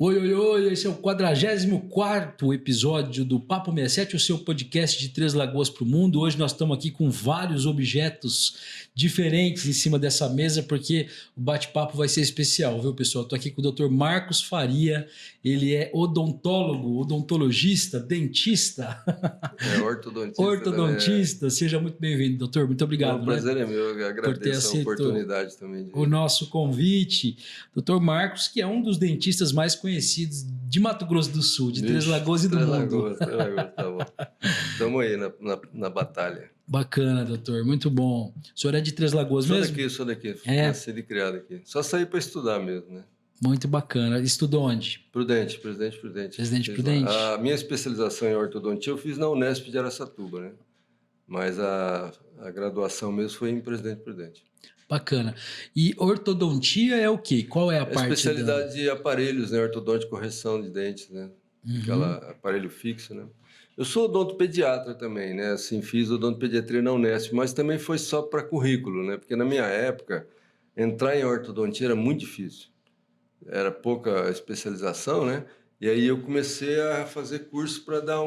Oi, oi, oi, esse é o 44º episódio do Papo 67, o seu podcast de Três Lagoas para o mundo. Hoje nós estamos aqui com vários objetos diferentes em cima dessa mesa, porque o bate-papo vai ser especial, viu, pessoal? Estou aqui com o Dr. Marcos Faria, ele é odontólogo, odontologista, dentista. Ortodontista. Ortodontista, seja muito bem-vindo, doutor. Muito obrigado. O prazer é meu, eu agradeço a oportunidade também. O nosso convite. Dr. Marcos, que é um dos dentistas mais conhecidos de Mato Grosso do Sul, de Três Lagoas e do mundo. Três Lagoas, tá bom. Estamos aí na batalha. Bacana, doutor, muito bom. O senhor é de Três Lagoas mesmo? Sou daqui. É. Nascido e criado aqui. Só saí para estudar mesmo, né? Muito bacana. Estudou onde? Presidente Prudente. A minha especialização em ortodontia eu fiz na Unesp de Araçatuba, né? Mas a graduação mesmo foi em Presidente Prudente. Bacana. E ortodontia é o quê? Qual é a parte? Especialidade de aparelhos, né? Ortodontia, correção de dentes, né? Aquela aparelho fixo, né? Eu sou odontopediatra também, né? Assim, fiz odontopediatria na Unesp, mas também foi só para currículo, né? Porque na minha época, entrar em ortodontia era muito difícil. Era pouca especialização, né? E aí eu comecei a fazer curso para dar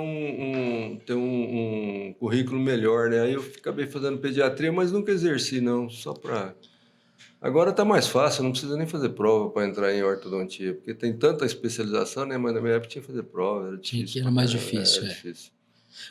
ter um currículo melhor, né? Aí eu acabei fazendo pediatria, mas nunca exerci, não, só para... Agora está mais fácil, não precisa nem fazer prova para entrar em ortodontia, porque tem tanta especialização, né? Mas na minha época tinha que fazer prova, era difícil. Era mais difícil, difícil.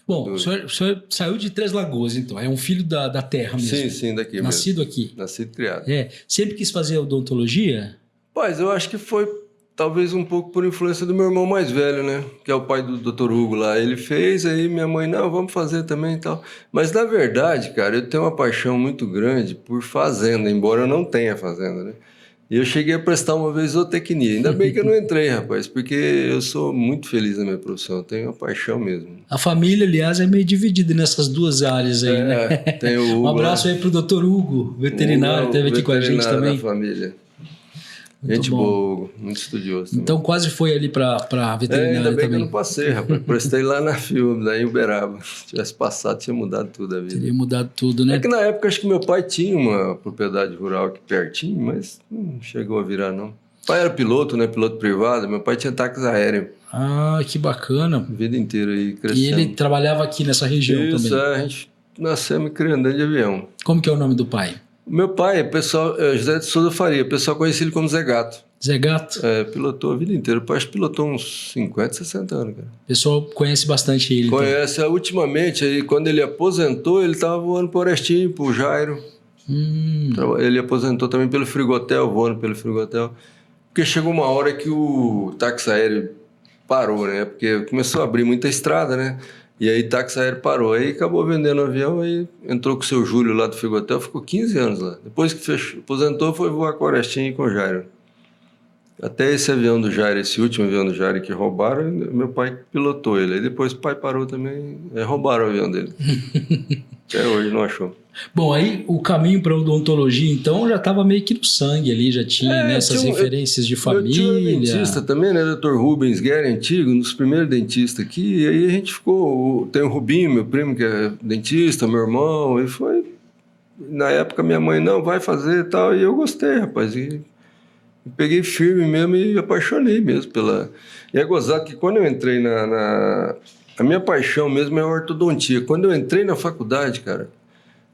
Bom, o senhor saiu de Três Lagoas, então, é um filho da terra mesmo? Sim, daqui Nascido mesmo. aqui? Nascido e criado. Sempre quis fazer odontologia? Pois, eu acho que foi talvez um pouco por influência do meu irmão mais velho, né? Que é o pai do Dr. Hugo lá. Ele fez, aí minha mãe, não, vamos fazer também e tal. Mas, na verdade, cara, eu tenho uma paixão muito grande por fazenda, embora eu não tenha fazenda, né? E eu cheguei a prestar uma vez zootecnia. Ainda bem que eu não entrei, rapaz, porque eu sou muito feliz na minha profissão. Eu tenho uma paixão mesmo. A família, aliás, é meio dividida nessas duas áreas aí, né? Tem o Hugo, um abraço aí pro Dr. Hugo, veterinário, esteve aqui com a gente também. Da família. Muito gente bom. Boa, Hugo, muito estudioso também. Então quase foi ali para veterinária ainda bem também. Que eu não passei, rapaz. Prestei lá na FIUB, daí em Uberaba. Se tivesse passado, tinha mudado tudo a vida. Teria mudado tudo, né? É que na época acho que meu pai tinha uma propriedade rural aqui pertinho, mas não chegou a virar, não. O pai era piloto, né? Piloto privado. Meu pai tinha táxi aéreo. Ah, que bacana. A vida inteira aí, crescendo. E ele trabalhava aqui nessa região também? Isso, a gente nascemos e criando de avião. Como que é o nome do pai? Meu pai, pessoal, José de Souza Faria. O pessoal conhecia ele como Zé Gato. Zé Gato? Pilotou a vida inteira. O pai pilotou uns 50, 60 anos, cara. O pessoal conhece bastante ele. Conhece. Então. Ultimamente, aí, quando ele aposentou, ele estava voando para o Orestinho, para o Jairo. Ele aposentou também pelo Frigotel, voando pelo Frigotel. Porque chegou uma hora que o táxi aéreo parou, né? Porque começou a abrir muita estrada, né? E aí o táxi aéreo parou. Aí acabou vendendo o avião, aí entrou com o seu Júlio lá do Frigotel, ficou 15 anos lá. Depois que aposentou, foi voar com o Orestinho e com o Jairo. Até esse avião do Jair, esse último avião do Jair que roubaram, meu pai pilotou ele. Aí depois o pai parou também, roubaram o avião dele. Até hoje não achou. Bom, aí o caminho para a odontologia, então, já estava meio que no sangue ali, já tinha essas referências de família. Eu tinha um dentista também, né? Dr. Rubens Guerra, antigo, um dos primeiros dentistas aqui. E aí a gente ficou... Tem o Rubinho, meu primo, que é dentista, meu irmão. E foi... Na época, minha mãe, não, vai fazer e tal. E eu gostei, rapaz. E peguei firme mesmo e apaixonei mesmo pela... E é gozado que quando eu entrei A minha paixão mesmo é a ortodontia. Quando eu entrei na faculdade, cara,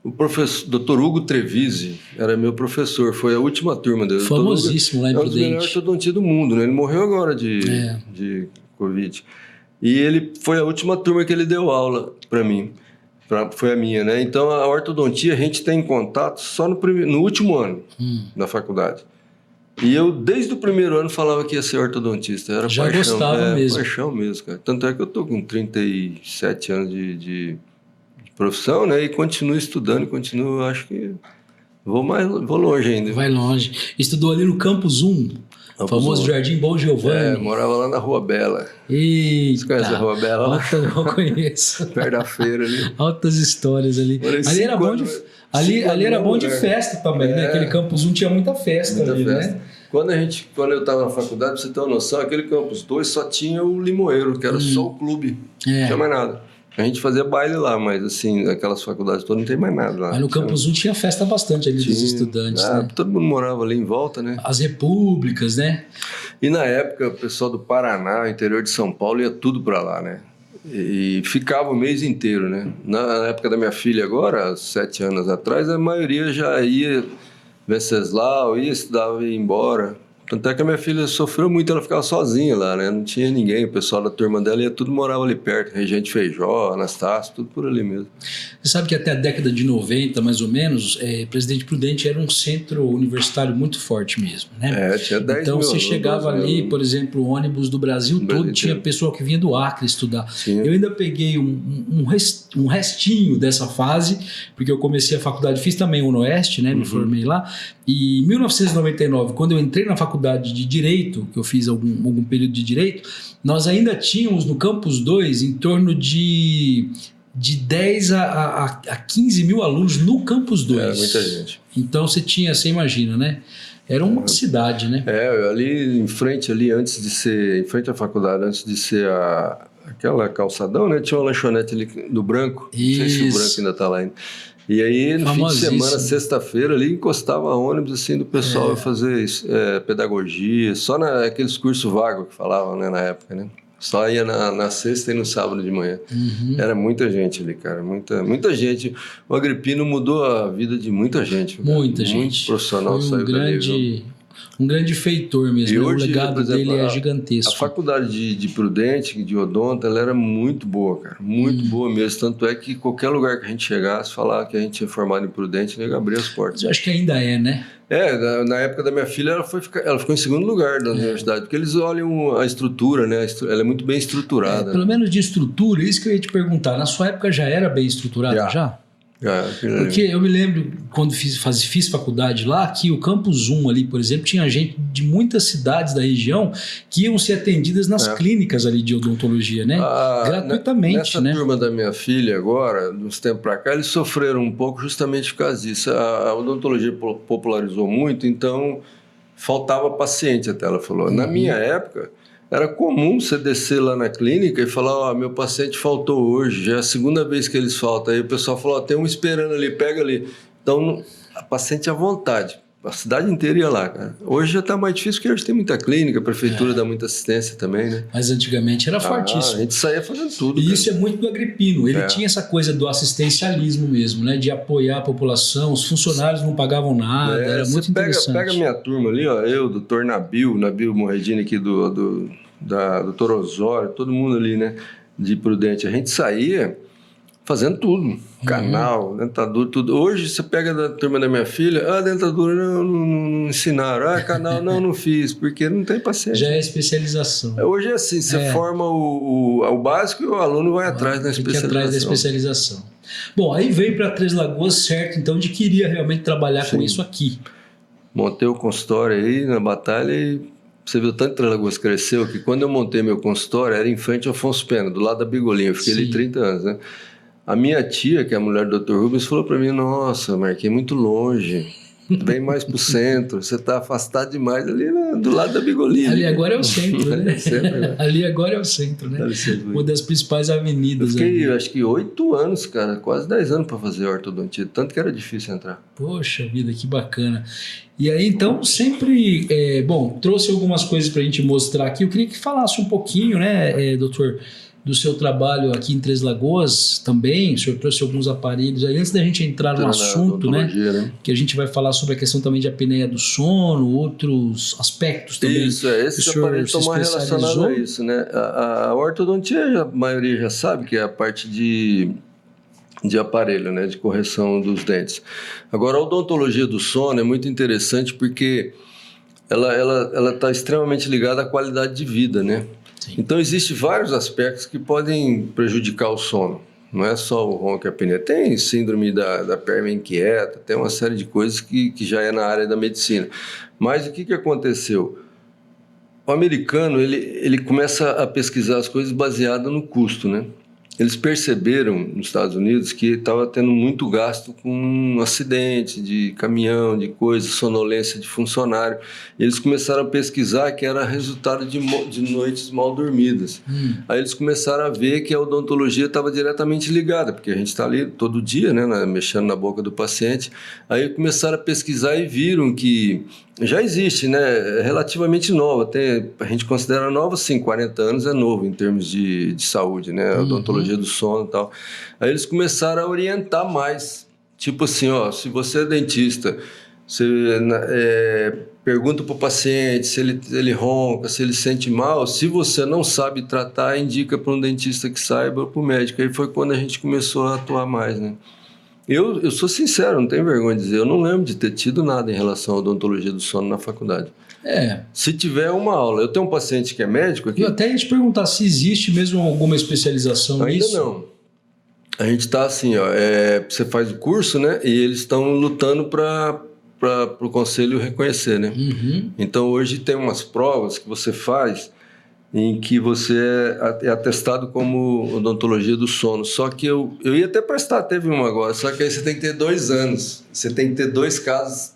o professor Dr. Hugo Trevisi era meu professor, foi a última turma dele. Famosíssimo lá em Prudente. É um dos melhores ortodontistas do mundo, né? Ele morreu agora de Covid. E ele foi a última turma que ele deu aula para mim. Foi a minha, né? Então, a ortodontia a gente tem contato só no último ano da faculdade. E eu, desde o primeiro ano, falava que ia ser ortodontista. Era já paixão, gostava mesmo. Paixão mesmo, cara. Tanto é que eu tô com 37 anos de profissão, né? E continuo estudando, acho que vou longe ainda. Vai longe. Estudou ali no Campus 1, famoso Jardim Bom Giovanni. Morava lá na Rua Bela. Eita! Você conhece a Rua Bela lá? Eu conheço. Perto da feira ali. Altas histórias ali. Ali era bom ali era bom de festa também, né? Aquele Campus 1 tinha muita festa ali, festa. né? Quando eu estava na faculdade, pra você ter uma noção, aquele Campus 2 só tinha o Limoeiro, que era só o clube. Não tinha mais nada. A gente fazia baile lá, mas assim, aquelas faculdades todas não tem mais nada lá. Mas no Campus 1 tinha festa bastante ali dos estudantes, né? Todo mundo morava ali em volta, né? As repúblicas, né? E na época, o pessoal do Paraná, interior de São Paulo, ia tudo para lá, né? E ficava o mês inteiro, né? Na época da minha filha agora, 7 anos atrás, a maioria já ia Venceslau, ia, estudava e ia embora. Tanto é que a minha filha sofreu muito, ela ficava sozinha lá, né? Não tinha ninguém, o pessoal da turma dela ia tudo morava ali perto, Regente Feijó, Anastácio, tudo por ali mesmo. Você sabe que até a década de 90, mais ou menos, Presidente Prudente era um centro universitário muito forte mesmo, né? Tinha 10 então mil você chegava ali, mil. por exemplo, o ônibus do Brasil todo, tinha pessoal que vinha do Acre estudar. Sim. Eu ainda peguei um restinho dessa fase, porque eu comecei a faculdade, fiz também o Oeste, né? Me formei lá. E em 1999, quando eu entrei na faculdade de Direito, que eu fiz algum período de Direito, nós ainda tínhamos no Campus 2 em torno de 10 a 15 mil alunos no Campus 2. Era muita gente. Então você imagina, né? Era uma cidade, né? Ali em frente, em frente à faculdade, antes de ser aquela calçadão, né? Tinha uma lanchonete ali do Branco. Isso. Não sei se o Branco ainda está lá ainda. E aí, no fim de semana, sexta-feira, ali encostava ônibus assim do pessoal fazer pedagogia, só naqueles cursos vagos que falavam, né, na época, né? Só ia na sexta e no sábado de manhã. Era muita gente ali, cara, muita gente. O Agripino mudou a vida de muita gente. Cara. Muita gente. Muito profissional saiu dali. Um grande feitor mesmo. E hoje, o legado por exemplo, dele é gigantesco. A faculdade de Prudente, de Odonto, ela era muito boa, cara. Muito boa mesmo. Tanto é que qualquer lugar que a gente chegasse, falar que a gente tinha formado em Prudente, ele abria as portas. Mas eu acho que ainda né? Na época da minha filha, ela ficou em segundo lugar na universidade, porque eles olham a estrutura, né? Ela é muito bem estruturada. Pelo menos de estrutura, isso que eu ia te perguntar. Na sua época já era bem estruturada, já? Porque eu me lembro, quando fiz faculdade lá, que o Campus 1 ali, por exemplo, tinha gente de muitas cidades da região que iam ser atendidas nas clínicas ali de odontologia, né? Gratuitamente, nessa turma da minha filha agora, uns tempos para cá, eles sofreram um pouco justamente por causa disso. A odontologia popularizou muito, então faltava paciente, até ela falou. Na minha época, era comum você descer lá na clínica e falar, meu paciente faltou hoje, já é a segunda vez que eles faltam. Aí o pessoal falou, tem um esperando ali, pega ali. Então, a paciente à vontade. A cidade inteira ia lá, cara. Hoje já está mais difícil, porque hoje tem muita clínica, a prefeitura dá muita assistência também, né? Mas antigamente era fortíssimo. A gente saía fazendo tudo. E cara. Isso é muito do Agripino. Ele tinha essa coisa do assistencialismo mesmo, né? De apoiar a população, os funcionários não pagavam nada, era muito interessante. Pega a minha turma ali, ó, eu, doutor Nabil Morredini aqui do doutor Osório, todo mundo ali, né? De Prudente. A gente saía fazendo tudo. Canal, dentadura, tudo. Hoje você pega da turma da minha filha, dentadura não ensinaram, canal não fiz, porque não tem paciência. Já é especialização. Hoje é assim, você forma o básico e o aluno vai atrás da especialização. Atrás da especialização. Bom, aí veio para Três Lagoas, certo, então, de queria realmente trabalhar com isso aqui. Montei o consultório aí na batalha e você viu tanto que Três Lagoas cresceu que quando eu montei meu consultório era em frente ao Afonso Pena, do lado da Bigolinha, eu fiquei ali 30 anos, né? A minha tia, que é a mulher do Dr. Rubens, falou para mim, nossa, Marquinhos, muito longe, vem mais pro centro, você tá afastado demais ali do lado da Bigolinha. Ali agora é o centro, né? Ali agora é o centro, né? Uma das principais avenidas. Eu fiquei, acho que 8 anos, cara, quase 10 anos para fazer ortodontia, tanto que era difícil entrar. Poxa vida, que bacana. E aí, então, sempre, trouxe algumas coisas para a gente mostrar aqui. Eu queria que falasse um pouquinho, né, doutor, do seu trabalho aqui em Três Lagoas também. O senhor trouxe alguns aparelhos aí. Antes da gente entrar no assunto, né, que a gente vai falar sobre a questão também de apneia do sono, outros aspectos também. Isso, esses aparelhos estão mais relacionados a isso, né? A ortodontia, a maioria já sabe que é a parte de aparelho, né, de correção dos dentes. Agora, a odontologia do sono é muito interessante porque ela está extremamente ligada à qualidade de vida, né? Sim. Então, existem vários aspectos que podem prejudicar o sono. Não é só o ronco e a apneia. Tem síndrome da perna inquieta, tem uma série de coisas que já é na área da medicina. Mas o que aconteceu? O americano, ele começa a pesquisar as coisas baseadas no custo, né? eles perceberam nos Estados Unidos que estava tendo muito gasto com um acidente de caminhão, de coisa, sonolência de funcionário. Eles começaram a pesquisar que era resultado de noites mal dormidas. Aí eles começaram a ver que a odontologia estava diretamente ligada, porque a gente está ali todo dia, né, mexendo na boca do paciente. Aí começaram a pesquisar e viram que já existe, né? É relativamente nova. A gente considera nova, sim, 40 anos é novo em termos de saúde, né? Odontologia do sono e tal. Aí eles começaram a orientar mais. Tipo assim, ó, se você é dentista, você pergunta para o paciente se ele ronca, se ele sente mal. Se você não sabe tratar, indica para um dentista que saiba ou para o médico. Aí foi quando a gente começou a atuar mais, né? Eu sou sincero, não tenho vergonha de dizer, eu não lembro de ter tido nada em relação à odontologia do sono na faculdade. Se tiver uma aula, eu tenho um paciente que é médico aqui. Eu até ia te perguntar se existe mesmo alguma especialização nisso. Ainda não. A gente está assim, ó, você faz o curso, né? E eles estão lutando para o conselho reconhecer, né? Então hoje tem umas provas que você faz em que você é atestado como odontologia do sono. Só que eu ia até prestar, teve uma agora, só que aí você tem que ter 2 anos. Você tem que ter 2 casos,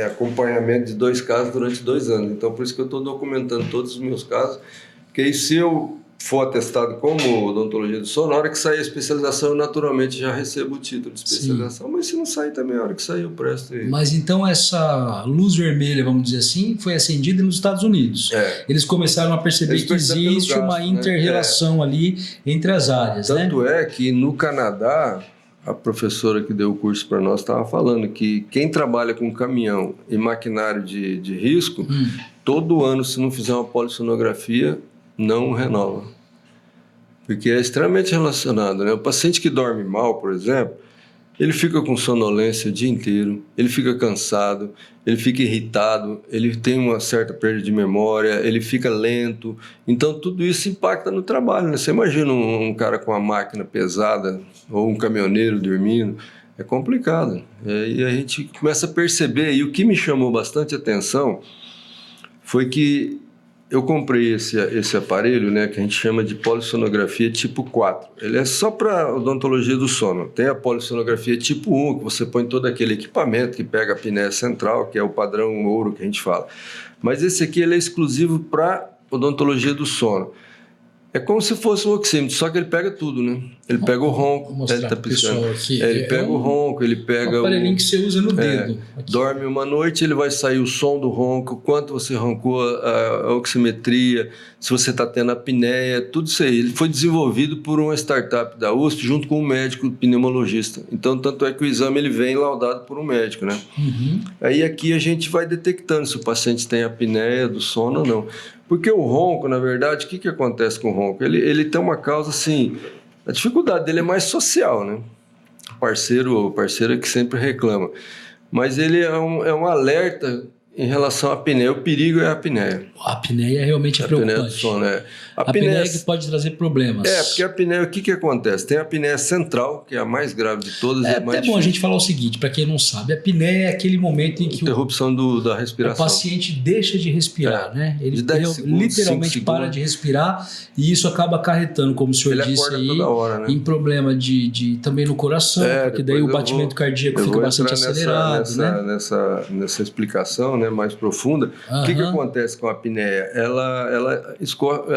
acompanhamento de 2 casos durante 2 anos. Então, por isso que eu estou documentando todos os meus casos, porque aí se eu for atestado como odontologia do sono, na hora que sair a especialização, eu naturalmente já recebo o título de especialização. Sim. Mas se não sair também, na hora que sair eu presto. Mas então essa luz vermelha, vamos dizer assim, foi acendida nos Estados Unidos. Eles começaram a perceber que existe uma inter-relação ali entre as áreas. Tanto é que no Canadá, a professora que deu o curso para nós estava falando que quem trabalha com caminhão e maquinário de risco, todo ano, se não fizer uma polissonografia, não renova. Porque é extremamente relacionado, né? O paciente que dorme mal, por exemplo, ele fica com sonolência o dia inteiro, ele fica cansado, ele fica irritado, ele tem uma certa perda de memória, ele fica lento. Então, tudo isso impacta no trabalho, né? Você imagina um cara com uma máquina pesada ou um caminhoneiro dormindo, é complicado. E a gente começa a perceber, e o que me chamou bastante atenção foi que eu comprei esse aparelho, né, que a gente chama de polissonografia tipo 4. Ele é só para odontologia do sono. Tem a polissonografia tipo 1, que você põe todo aquele equipamento que pega a apneia central, que é o padrão ouro que a gente fala. Mas esse aqui ele é exclusivo para odontologia do sono. É como se fosse um oxímetro, só que ele pega tudo, né? Ele pega o ronco, ele tá piscando. Ele pega o ronco, ele pega o aparelhinho que você usa no dedo. Dorme uma noite, ele vai sair o som do ronco, quanto você roncou, a oximetria, se você está tendo apneia, tudo isso aí. Ele foi desenvolvido por uma startup da USP junto com um médico pneumologista. Então, tanto é que o exame ele vem laudado por um médico, né? Aí aqui a gente vai detectando se o paciente tem apneia do sono ou não. Porque o ronco, na verdade, o que acontece com o ronco? Ele tem uma causa, assim, a dificuldade dele é mais social, né? O parceiro ou parceira que sempre reclama. Mas ele é um alerta em relação à apneia. O perigo é a apneia. A apneia realmente é preocupante. A apneia do sono, A apneia que pode trazer problemas. Porque a apneia, o que acontece? Tem a apneia central, que é a mais grave de todas. É até bom a gente falar o seguinte, para quem não sabe, a apneia é aquele momento em que interrupção da respiração. O paciente deixa de respirar, né? Ele segundos, literalmente para de respirar e isso acaba acarretando, como o senhor disse aí, toda hora, né? em problema também no coração, porque daí o batimento cardíaco fica bastante acelerado, né? Nessa explicação, né, mais profunda. O que acontece com a apneia?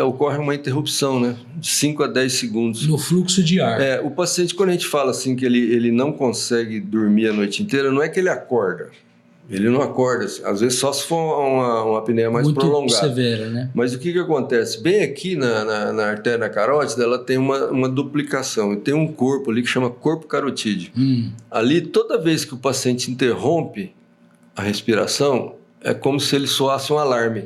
Ocorre uma interrupção, né, de 5 a 10 segundos. No fluxo de ar. O paciente, quando a gente fala assim que ele não consegue dormir a noite inteira, não é que ele acorda. Ele não acorda, às vezes só se for uma apneia mais muito prolongada. Severa, né? Mas o que acontece? Bem aqui na artéria carótida, ela tem uma duplicação. E tem um corpo ali que chama corpo carotídeo. Ali, toda vez que o paciente interrompe a respiração, é como se ele soasse um alarme.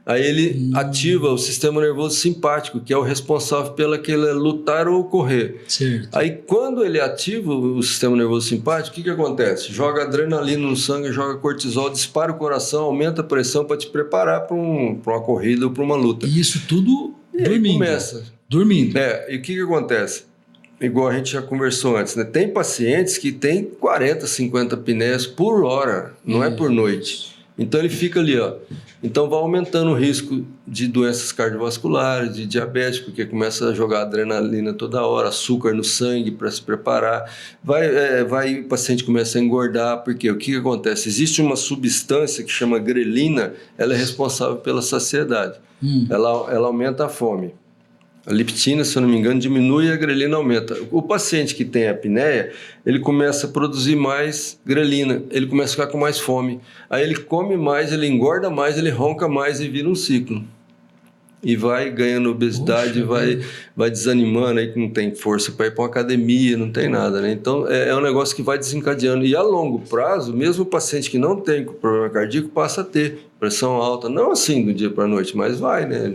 Aí ele ativa o sistema nervoso simpático, que é o responsável pelo aquele lutar ou correr. Certo. Aí quando ele ativa o sistema nervoso simpático, o que acontece? Joga adrenalina no sangue, joga cortisol, dispara o coração, aumenta a pressão para te preparar para uma corrida ou para uma luta. E isso tudo dormindo. Começa. Dormindo. E o que acontece? Igual a gente já conversou antes, né? Tem pacientes que têm 40, 50 apneias por hora, não é por noite. Então ele fica ali, ó. Então vai aumentando o risco de doenças cardiovasculares, de diabetes, porque começa a jogar adrenalina toda hora, açúcar no sangue para se preparar. O paciente começa a engordar, porque o que acontece? Existe uma substância que chama grelina, ela é responsável pela saciedade. Ela aumenta a fome. A leptina, se eu não me engano, diminui e a grelina aumenta. O paciente que tem apneia, ele começa a produzir mais grelina, ele começa a ficar com mais fome. Aí ele come mais, ele engorda mais, ele ronca mais e vira um ciclo. E vai ganhando obesidade, vai desanimando, aí que não tem força para ir para uma academia, não tem nada, né? Então, é um negócio que vai desencadeando. E a longo prazo, mesmo o paciente que não tem problema cardíaco passa a ter pressão alta. Não assim do dia para a noite, mas vai, né?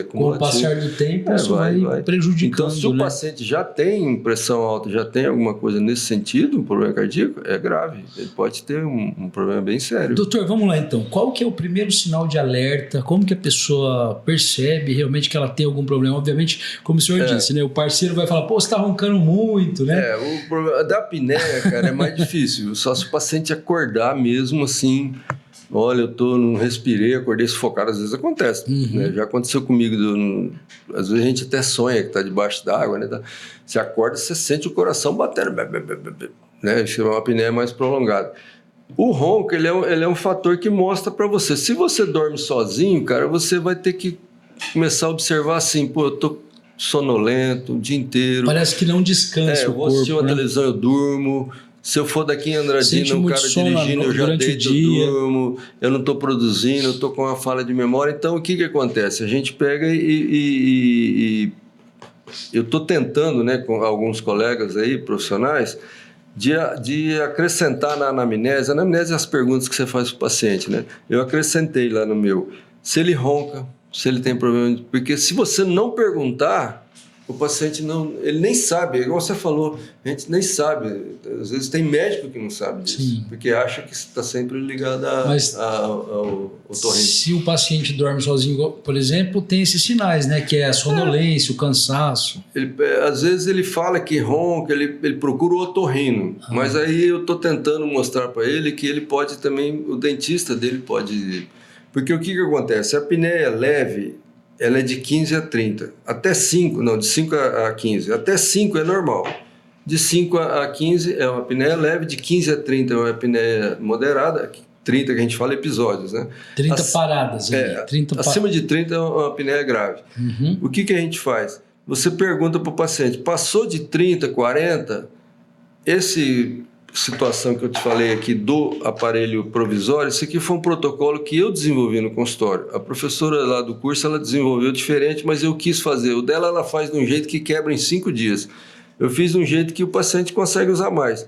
Com o passar do tempo, isso vai prejudicando, então, se o paciente já tem pressão alta, já tem alguma coisa nesse sentido, um problema cardíaco, é grave. Ele pode ter um problema bem sério. Doutor, vamos lá então. Qual que é o primeiro sinal de alerta? Como que a pessoa percebe realmente que ela tem algum problema? Obviamente, como o senhor disse, né? O parceiro vai falar, pô, você está roncando muito, né? O problema da apneia, cara, é mais difícil. Só se o paciente acordar mesmo assim... Olha, não respirei, acordei sufocado, às vezes acontece, né? Já aconteceu comigo, às vezes a gente até sonha que está debaixo d'água, né? Você acorda, você sente o coração batendo, né? Isso é uma apneia mais prolongada. O ronco, ele é um fator que mostra para você. Se você dorme sozinho, cara, você vai ter que começar a observar assim, pô, eu tô sonolento o dia inteiro. Parece que não descansa o corpo, eu vou assistir uma televisão, eu durmo... Se eu for daqui em Andradina, o cara dirigindo, eu já deito, eu durmo, eu não estou produzindo, eu estou com uma falha de memória. Então, o que acontece? A gente pega e eu estou tentando, né, com alguns colegas aí, profissionais, de acrescentar na anamnese. A anamnese é as perguntas que você faz para o paciente, né? Eu acrescentei lá no meu, se ele ronca, se ele tem problema, porque se você não perguntar... O paciente ele nem sabe, igual você falou, a gente nem sabe. Às vezes tem médico que não sabe disso, Sim. Porque acha que está sempre ligado ao otorrino. Se o paciente dorme sozinho, por exemplo, tem esses sinais, né? Que é a sonolência, o cansaço. Às vezes ele fala que ronca, ele procura o otorrino, mas aí eu estou tentando mostrar para ele que ele pode também, o dentista dele pode... Porque o que acontece? A apneia leve... Ela é de 15 a 30. Até 5, não, de 5 a 15. Até 5 é normal. De 5 a 15 é uma apneia leve, de 15 a 30 é uma apneia moderada. 30 que a gente fala episódios, né? 30 paradas. 30 acima de 30 é uma apneia grave. O que a gente faz? Você pergunta para o paciente, passou de 30, 40, situação que eu te falei aqui do aparelho provisório, isso aqui foi um protocolo que eu desenvolvi no consultório. A professora lá do curso, ela desenvolveu diferente, mas eu quis fazer. O dela, ela faz de um jeito que quebra em 5 dias. Eu fiz de um jeito que o paciente consegue usar mais.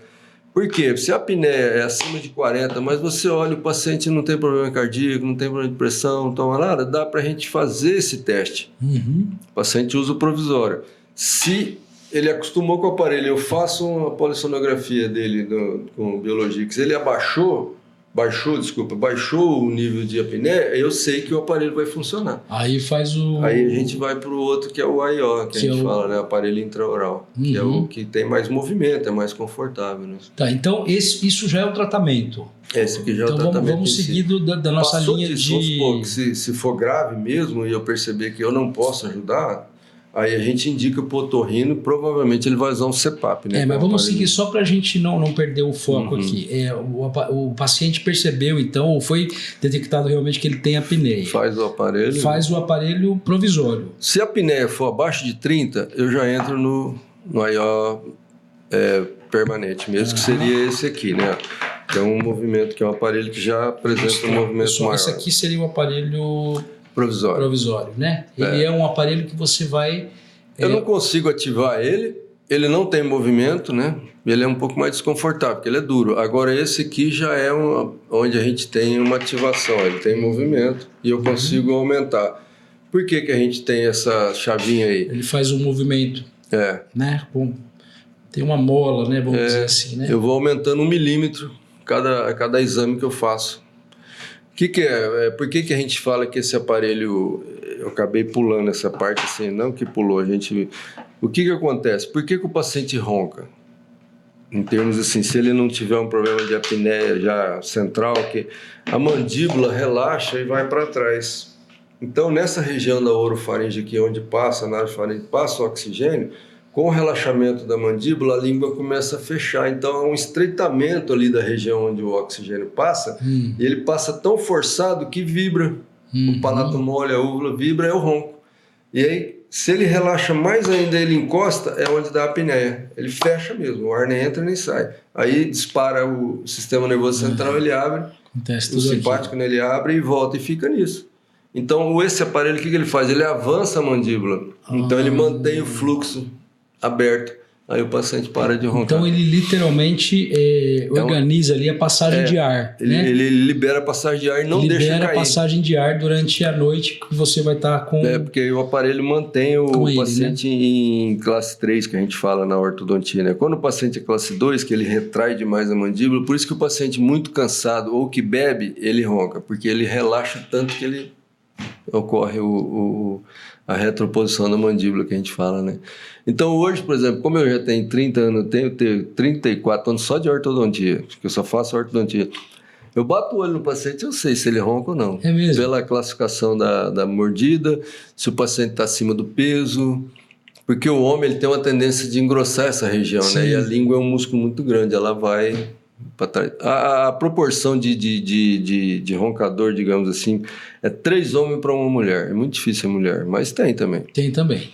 Por quê? Se a apneia é acima de 40, mas você olha, o paciente não tem problema cardíaco, não tem problema de pressão, não toma nada, dá para a gente fazer esse teste. O paciente usa o provisório. Se ele acostumou com o aparelho, eu faço uma polissonografia dele com o Biologix, ele baixou o nível de apneia, eu sei que o aparelho vai funcionar. Aí Aí a gente vai para o outro, que é o AIO, que a gente fala, né? Aparelho intraoral, que é o que tem mais movimento, é mais confortável. Né? Tá, então isso já é o tratamento. Esse aqui já é o tratamento. Então vamos seguir da nossa linha disso, de... Vamos supor que se for grave mesmo e eu perceber que eu não posso ajudar... Aí a gente indica para o otorrino, provavelmente ele vai usar um CPAP, né? Mas vamos seguir só para a gente não perder o foco aqui. O paciente percebeu, então, ou foi detectado realmente que ele tem apneia. Faz o aparelho provisório. Se a apneia for abaixo de 30, eu já entro no AIO permanente mesmo, que seria esse aqui, né? Que é um movimento, que é um aparelho que já apresenta um movimento maior. Esse aqui seria o aparelho... Provisório, né? Ele é um aparelho que você vai... Eu não consigo ativar ele não tem movimento, né? Ele é um pouco mais desconfortável, porque ele é duro. Agora, esse aqui já é onde a gente tem uma ativação, ele tem movimento e eu consigo aumentar. Por que a gente tem essa chavinha aí? Ele faz um movimento, né? Tem uma mola, né? Vamos dizer assim, né? Eu vou aumentando 1 milímetro cada exame que eu faço. Por que a gente fala que esse aparelho... Eu acabei pulando essa parte assim, não que pulou, o que acontece? Por que o paciente ronca? em termos assim, se ele não tiver um problema de apneia já central, que a mandíbula relaxa e vai para trás. Então, nessa região da orofaringe aqui, onde passa, na nasofaringe, passa o oxigênio, com o relaxamento da mandíbula, a língua começa a fechar. Então, há um estreitamento ali da região onde o oxigênio passa, e ele passa tão forçado que vibra. O palato mole, a úvula vibra, é o ronco. E aí, se ele relaxa mais ainda, ele encosta, é onde dá a apneia. Ele fecha mesmo, o ar nem entra nem sai. Aí dispara o sistema nervoso central, ele abre, o simpático nele abre e volta e fica nisso. Então, esse aparelho, o que ele faz? Ele avança a mandíbula. Então, ele mantém o fluxo aberto. Aí o paciente para de roncar. Então, ele literalmente organiza ali a passagem de ar. Ele libera a passagem de ar e não deixa cair. Libera a passagem de ar durante a noite que você vai estar com... porque o aparelho mantém o paciente em classe 3, que a gente fala na ortodontia, né? Quando o paciente é classe 2, que ele retrai demais a mandíbula, por isso que o paciente muito cansado ou que bebe, ele ronca, porque ele relaxa tanto que ele ocorre a retroposição da mandíbula que a gente fala, né? Então hoje, por exemplo, como eu já tenho 30 anos, eu tenho 34 anos só de ortodontia, porque eu só faço ortodontia. Eu bato o olho no paciente, eu sei se ele ronca ou não. É mesmo? Pela classificação da mordida, se o paciente está acima do peso, porque o homem ele tem uma tendência de engrossar essa região, né? E a língua é um músculo muito grande, ela vai para trás. A proporção de roncador, digamos assim, é 3 homens para uma mulher. É muito difícil a mulher, mas tem também. Tem também.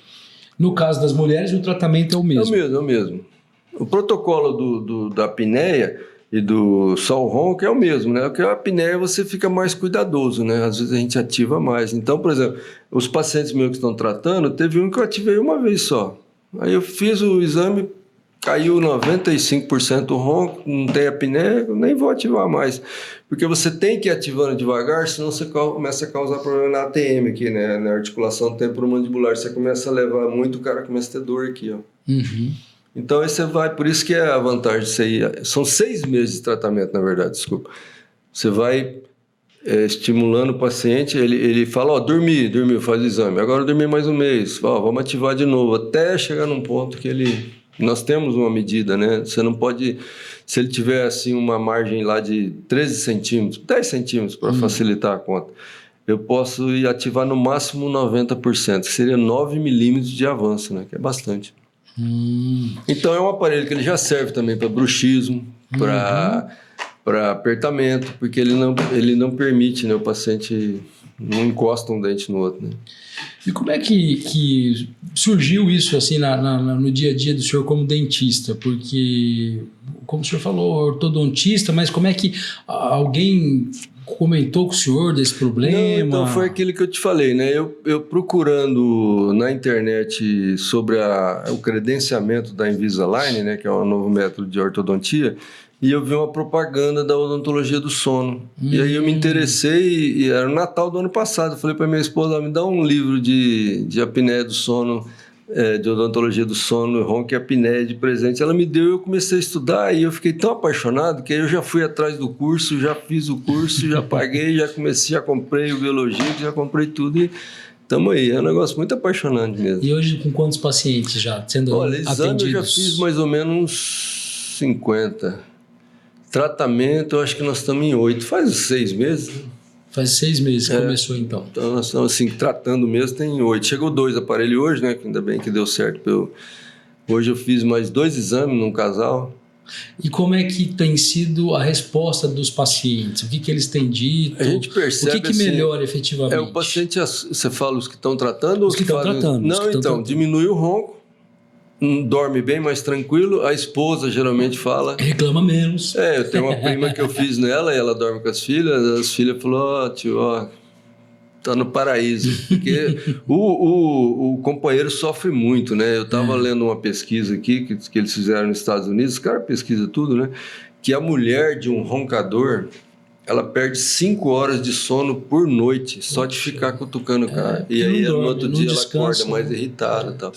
No caso das mulheres, o tratamento é o mesmo. É o mesmo. O protocolo da apneia e do só o ronco é o mesmo, né? Porque a apneia você fica mais cuidadoso, né? Às vezes a gente ativa mais. Então, por exemplo, os pacientes meus que estão tratando, teve um que eu ativei uma vez só. Aí eu fiz o exame, caiu 95% o ronco, não tem apneia, nem vou ativar mais. Porque você tem que ir ativando devagar, senão você começa a causar problema na ATM aqui, né? Na articulação temporomandibular. Você começa a levar muito, o cara começa a ter dor aqui, ó. Então, aí você vai... Por isso que é a vantagem disso aí. São 6 meses de tratamento, na verdade, desculpa. Você vai estimulando o paciente, ele fala, ó, dormiu, faz o exame. Agora dormi mais um mês. Ó, vamos ativar de novo, até chegar num ponto que ele... Nós temos uma medida, né? Você não pode... Se ele tiver, assim, uma margem lá de 13 centímetros, 10 centímetros para facilitar a conta, eu posso ir ativar no máximo 90%, que seria 9 milímetros de avanço, né? Que é bastante. Então, é um aparelho que ele já serve também para bruxismo, para apertamento, porque ele não permite, né? O paciente não encosta um dente no outro, né? E como é que surgiu isso assim no dia a dia do senhor como dentista? Porque, como o senhor falou, ortodontista, mas como é que alguém comentou com o senhor desse problema? Não, então foi aquilo que eu te falei, né? Eu procurando na internet sobre o credenciamento da Invisalign, né? Que é um novo método de ortodontia, e eu vi uma propaganda da odontologia do sono. E aí eu me interessei, e era o Natal do ano passado. Eu falei para minha esposa, me dá um livro de apneia do sono, de odontologia do sono, ronco e apneia de presente. Ela me deu e eu comecei a estudar, e eu fiquei tão apaixonado que aí eu já fui atrás do curso, já fiz o curso, já paguei, já comprei o biologia, já comprei tudo e estamos aí. É um negócio muito apaixonante mesmo. E hoje com quantos pacientes já sendo atendidos? Exame eu já fiz mais ou menos uns 50. Tratamento, eu acho que nós estamos em 8. Faz 6 meses. Faz 6 meses que começou, então. Então, nós estamos assim, tratando mesmo, tem 8. Chegou 2 aparelhos hoje, né? Ainda bem que deu certo. Hoje eu fiz mais 2 exames num casal. E como é que tem sido a resposta dos pacientes? O que eles têm dito? A gente percebe o que melhora efetivamente? O paciente, você fala os que estão tratando? Os que estão tratando. Não, então, diminui o ronco. Dorme bem mais tranquilo. A esposa geralmente fala... Reclama menos. Eu tenho uma prima que eu fiz nela e ela dorme com as filhas. As filhas falaram, tio, tá no paraíso. Porque o companheiro sofre muito, né? Eu tava lendo uma pesquisa aqui que eles fizeram nos Estados Unidos. Os caras pesquisam tudo, né? Que a mulher de um roncador, ela perde 5 horas de sono por noite só de ficar cutucando o cara. E aí no outro dia ela acorda mais irritada e tal.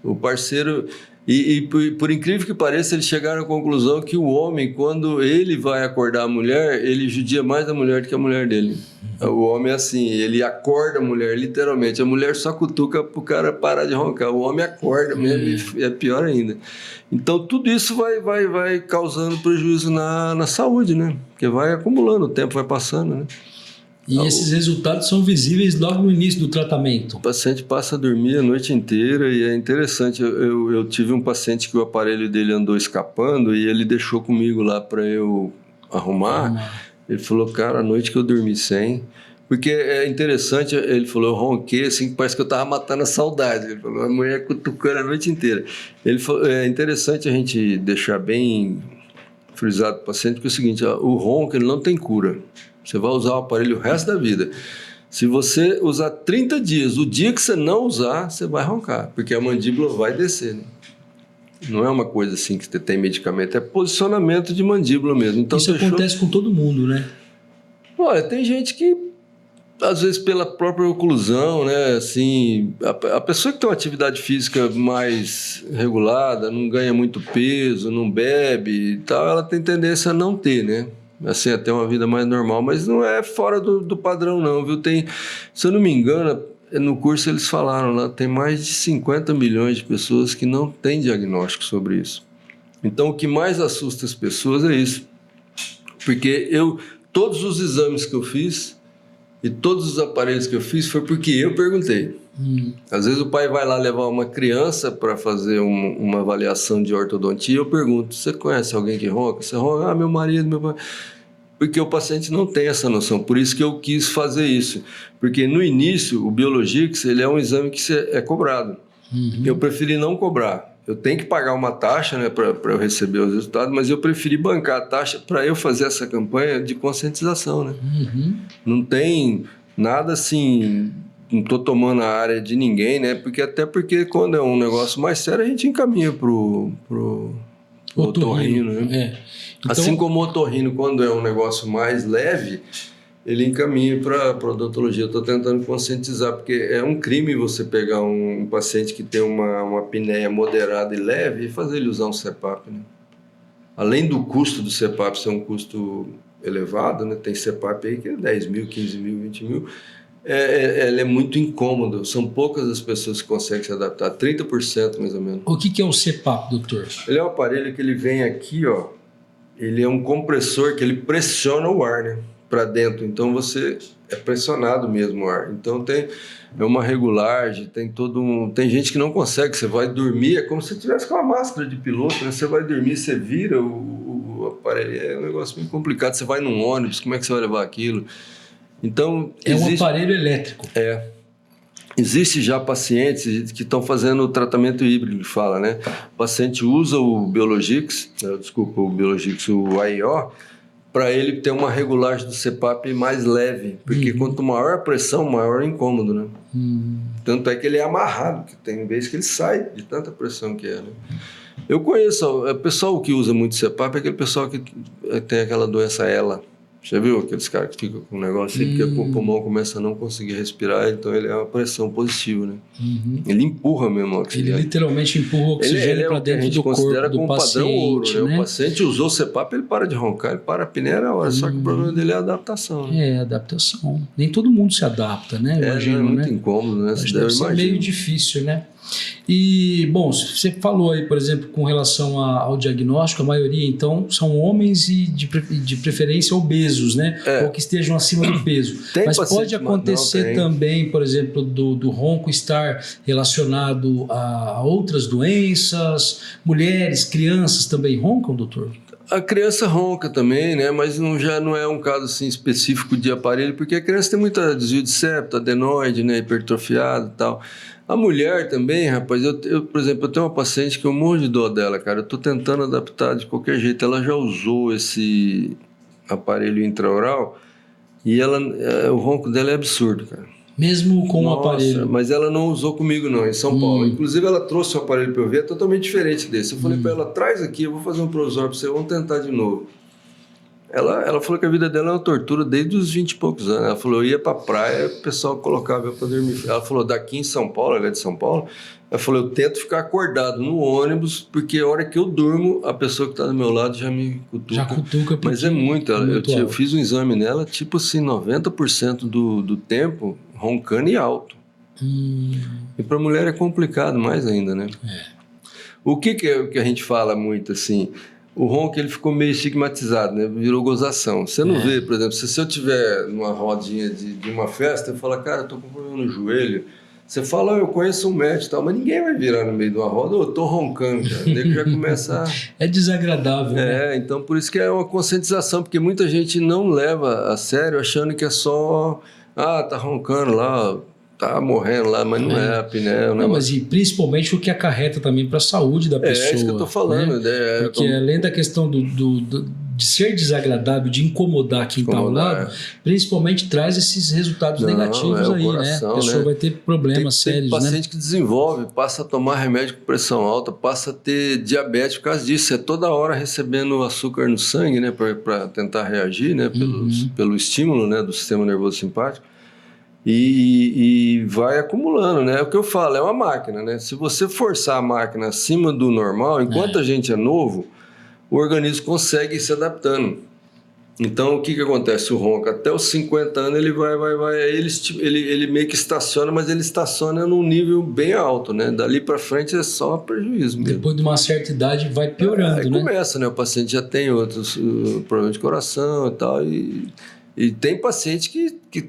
O parceiro, E por incrível que pareça, eles chegaram à conclusão que o homem, quando ele vai acordar a mulher, ele judia mais a mulher do que a mulher dele. O homem é assim, ele acorda a mulher, literalmente. A mulher só cutuca para o cara parar de roncar. O homem acorda mesmo e é pior ainda. Então, tudo isso vai causando prejuízo na saúde, né? Porque vai acumulando, o tempo vai passando, né? E esses resultados são visíveis logo no início do tratamento. O paciente passa a dormir a noite inteira e é interessante. Eu tive um paciente que o aparelho dele andou escapando e ele deixou comigo lá para eu arrumar. Ele falou, cara, a noite que eu dormi sem... Porque é interessante, ele falou, eu ronquei assim, parece que eu estava matando a saudade. Ele falou, a mulher cutucando a noite inteira. Ele falou, é interessante a gente deixar bem frisado para o paciente, que é o seguinte, o ronco ele não tem cura. Você vai usar o aparelho o resto da vida. Se você usar 30 dias, o dia que você não usar, você vai roncar, porque a mandíbula vai descer, né? Não é uma coisa assim que você tem medicamento, é posicionamento de mandíbula mesmo. Então, isso acontece com todo mundo, né? Olha, tem gente que, às vezes, pela própria oclusão, né? Assim, a pessoa que tem uma atividade física mais regulada, não ganha muito peso, não bebe e tal, ela tem tendência a não ter, né? Assim, a ter uma vida mais normal, mas não é fora do padrão não, viu? Tem, se eu não me engano, no curso eles falaram lá, tem mais de 50 milhões de pessoas que não têm diagnóstico sobre isso. Então, o que mais assusta as pessoas é isso. Porque todos os exames que eu fiz e todos os aparelhos que eu fiz foi porque eu perguntei. Às vezes o pai vai lá levar uma criança para fazer uma avaliação de ortodontia, eu pergunto, você conhece alguém que ronca? Você ronca? Ah, meu marido, meu pai... Porque o paciente não tem essa noção, por isso que eu quis fazer isso. Porque no início, o Biologix, ele é um exame que é cobrado. Eu preferi não cobrar. Eu tenho que pagar uma taxa, né, para eu receber os resultados, mas eu preferi bancar a taxa para eu fazer essa campanha de conscientização, né? Não tem nada assim, não estou tomando a área de ninguém, né? Até porque quando é um negócio mais sério, a gente encaminha pro otorrino, né? Então, assim como o otorrino, quando é um negócio mais leve, ele encaminha para a odontologia. Eu estou tentando conscientizar, porque é um crime você pegar um paciente que tem uma apneia moderada e leve e fazer ele usar um CPAP, né? Além do custo do CPAP ser um custo elevado, né? Tem CPAP aí que é 10 mil, 15 mil, 20 mil. Ele é muito incômodo. São poucas as pessoas que conseguem se adaptar, 30% mais ou menos. O que é o CPAP, doutor? Ele é um aparelho que ele vem aqui, ó. Ele é um compressor que ele pressiona o ar, né, para dentro. Então você é pressionado mesmo o ar. Então é uma regulagem, tem gente que não consegue. Você vai dormir, é como se você tivesse com uma máscara de piloto, né? Você vai dormir, você vira o aparelho. É um negócio muito complicado. Você vai num ônibus, como é que você vai levar aquilo? Então um aparelho elétrico. Existe já pacientes que estão fazendo o tratamento híbrido, que fala, né? O paciente usa o Biologix, o AIO, para ele ter uma regulagem do CPAP mais leve, porque quanto maior a pressão, maior o incômodo, né? Tanto é que ele é amarrado, que tem vezes que ele sai de tanta pressão que é, né? Eu conheço, o pessoal que usa muito CPAP é aquele pessoal que tem aquela doença ELA. Já viu aqueles caras que ficam com um negócio assim, porque o pulmão começa a não conseguir respirar, então ele é uma pressão positiva, né? Ele empurra mesmo o oxigênio. Ele literalmente empurra o oxigênio para dentro do corpo do paciente, padrão ouro, né? né? O paciente usou o CPAP, ele para de roncar, ele para a apneia na hora, só que o problema dele é a adaptação, né? Adaptação. Nem todo mundo se adapta, né? Imagino, é muito né? incômodo, né? Deve ser meio difícil, né? E, bom, você falou aí, por exemplo, com relação ao diagnóstico, a maioria, então, são homens e de preferência obesos, né? Ou que estejam acima do peso. Mas pode acontecer também, por exemplo, do ronco estar relacionado a outras doenças, mulheres, crianças também roncam, doutor? A criança ronca também, né? Mas já não é um caso assim, específico de aparelho, porque a criança tem muito desvio de septo, adenoide, né? Hipertrofiado e tal. A mulher também, rapaz, por exemplo, eu tenho uma paciente que eu morro de dó dela, cara. Eu tô tentando adaptar de qualquer jeito. Ela já usou esse aparelho intraoral e o ronco dela é absurdo, cara. Mesmo com o aparelho? Mas ela não usou comigo não, em São Paulo. Inclusive ela trouxe o aparelho para eu ver, é totalmente diferente desse. Eu falei para ela, traz aqui, eu vou fazer um provisório para você, vamos tentar de novo. Ela falou que a vida dela é uma tortura desde os 20 e poucos anos. Ela falou, eu ia pra praia, o pessoal colocava eu pra dormir. Ela falou, daqui em São Paulo, ela é de São Paulo, Aí eu falei, eu tento ficar acordado no ônibus, porque a hora que eu durmo, a pessoa que está do meu lado já me cutuca. Já cutuca, mas é muito. Eu alto. fiz um exame nela, tipo assim, 90% do tempo roncando e alto. E para mulher é complicado mais ainda, né? O que a gente fala muito, assim, o ronco ele ficou meio estigmatizado, né? Virou gozação. Você não vê, por exemplo, se eu tiver numa rodinha de uma festa, eu falo, cara, eu tô com problema no joelho. Você fala, eu conheço um médico e tal, mas ninguém vai virar no meio de uma roda, eu tô roncando, cara. O nego já começa É desagradável, né? então por isso que é uma conscientização, porque muita gente não leva a sério, achando que é só, tá roncando lá, tá morrendo lá, mas não é a apneia. Não, mas e principalmente o que acarreta também para a saúde da pessoa. É isso que eu tô falando. Né? Porque além da questão de ser desagradável, de incomodar quem está ao lado, principalmente traz esses resultados negativos aí, coração, né? A pessoa vai ter problemas sérios, tem paciente que desenvolve, passa a tomar remédio com pressão alta, passa a ter diabetes por causa disso. É toda hora recebendo açúcar no sangue, né? Para tentar reagir, né? Pelo estímulo, né? Do sistema nervoso simpático. E vai acumulando, né? É o que eu falo, é uma máquina, né? Se você forçar a máquina acima do normal, enquanto a gente é novo, o organismo consegue ir se adaptando. Então, o que acontece? O ronco, até os 50 anos, ele vai, ele meio que estaciona, mas ele estaciona num nível bem alto, né? Dali para frente é só prejuízo mesmo. Depois de uma certa idade, vai piorando, aí né? Começa, né? O paciente já tem outros problemas de coração e tal, e tem paciente que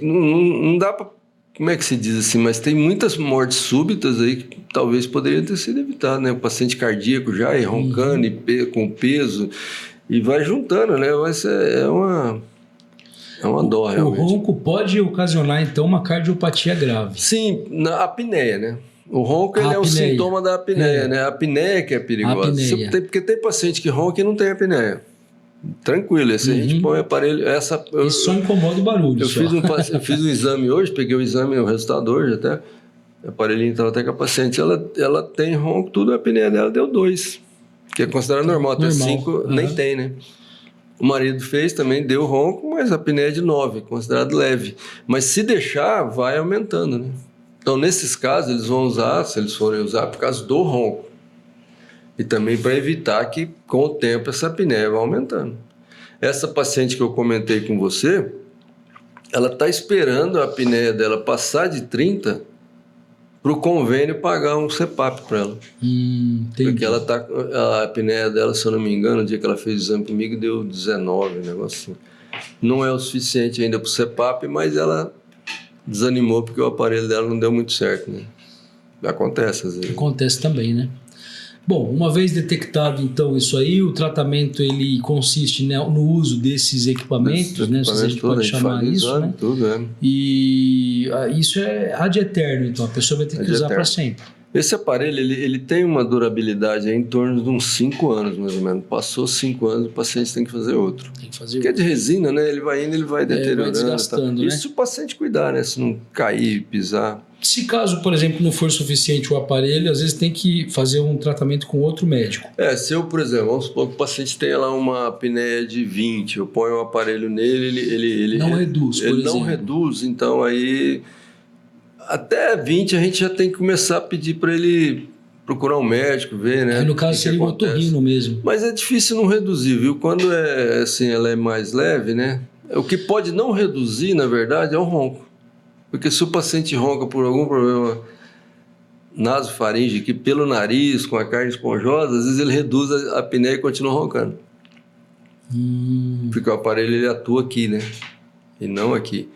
não dá para... Como é que se diz assim? Mas tem muitas mortes súbitas aí que talvez poderiam ter sido evitadas, né? O paciente cardíaco já roncando e com peso, e vai juntando, né? Mas é uma dó, realmente. O ronco pode ocasionar, então, uma cardiopatia grave. Sim, na apneia, né? O ronco ele é um sintoma da apneia, né? A apneia que é perigosa. Porque tem paciente que ronca e não tem apneia. Tranquilo, esse a gente põe o aparelho. Isso só incomoda o barulho. Eu fiz um exame hoje, peguei o exame, o resultado hoje até. O aparelhinho estava até com a paciente. Ela tem ronco, tudo, a apneia dela deu 2, que é considerado normal. Até 5 nem tem, né? O marido fez também, deu ronco, mas a apneia é de 9, considerado leve. Mas se deixar, vai aumentando, né? Então, nesses casos, eles vão usar, se eles forem usar, por causa do ronco. E também para evitar que, com o tempo, essa apneia vá aumentando. Essa paciente que eu comentei com você, ela está esperando a apneia dela passar de 30 para o convênio pagar um CPAP para ela. Porque a apneia dela, se eu não me engano, no dia que ela fez o exame comigo, deu 19, um negócio assim. Não é o suficiente ainda para o CPAP, mas ela desanimou porque o aparelho dela não deu muito certo, né? Acontece às vezes. Acontece também, né? Bom, uma vez detectado então isso aí, o tratamento ele consiste, né, no uso desses equipamentos, né? Se a gente pode chamar isso, né? Tudo, E isso é ad eterno, então a pessoa vai ter que usar para sempre. Esse aparelho ele tem uma durabilidade aí em torno de uns 5 anos, mais ou menos. Passou 5 anos, o paciente tem que fazer outro. Porque é de resina, né? Ele vai indo, ele vai deteriorando. Vai desgastando, né? Isso se o paciente cuidar, né? Se não cair, pisar. Se caso, por exemplo, não for suficiente o aparelho, às vezes tem que fazer um tratamento com outro médico. Se eu, por exemplo, vamos supor que o paciente tenha lá uma apneia de 20, eu ponho um aparelho nele, ele não reduz, por exemplo. Ele não reduz, então aí até 20 a gente já tem que começar a pedir para ele procurar um médico, ver, né? Aí no caso seria o otorrino mesmo. Mas é difícil não reduzir, viu? Quando ela é mais leve, né? O que pode não reduzir, na verdade, é o ronco. Porque se o paciente ronca por algum problema nasofaringe, que pelo nariz, com a carne esponjosa, às vezes ele reduz a apneia e continua roncando. Porque o aparelho ele atua aqui, né? E não aqui.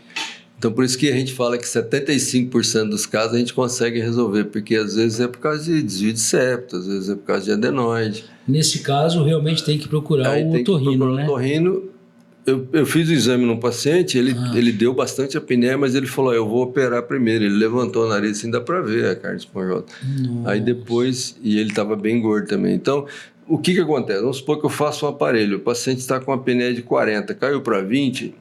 Então, por isso que a gente fala que 75% dos casos a gente consegue resolver, porque às vezes é por causa de desvio de septo, às vezes é por causa de adenoide. Nesse caso, realmente tem que procurar o otorrino, né? Eu fiz o exame num paciente, ele deu bastante apneia, mas ele falou, eu vou operar primeiro. Ele levantou o nariz, assim, dá para ver a carne esponjosa. Aí depois, e ele estava bem gordo também. Então, o que acontece? Vamos supor que eu faço um aparelho, o paciente está com uma apneia de 40, caiu para 20,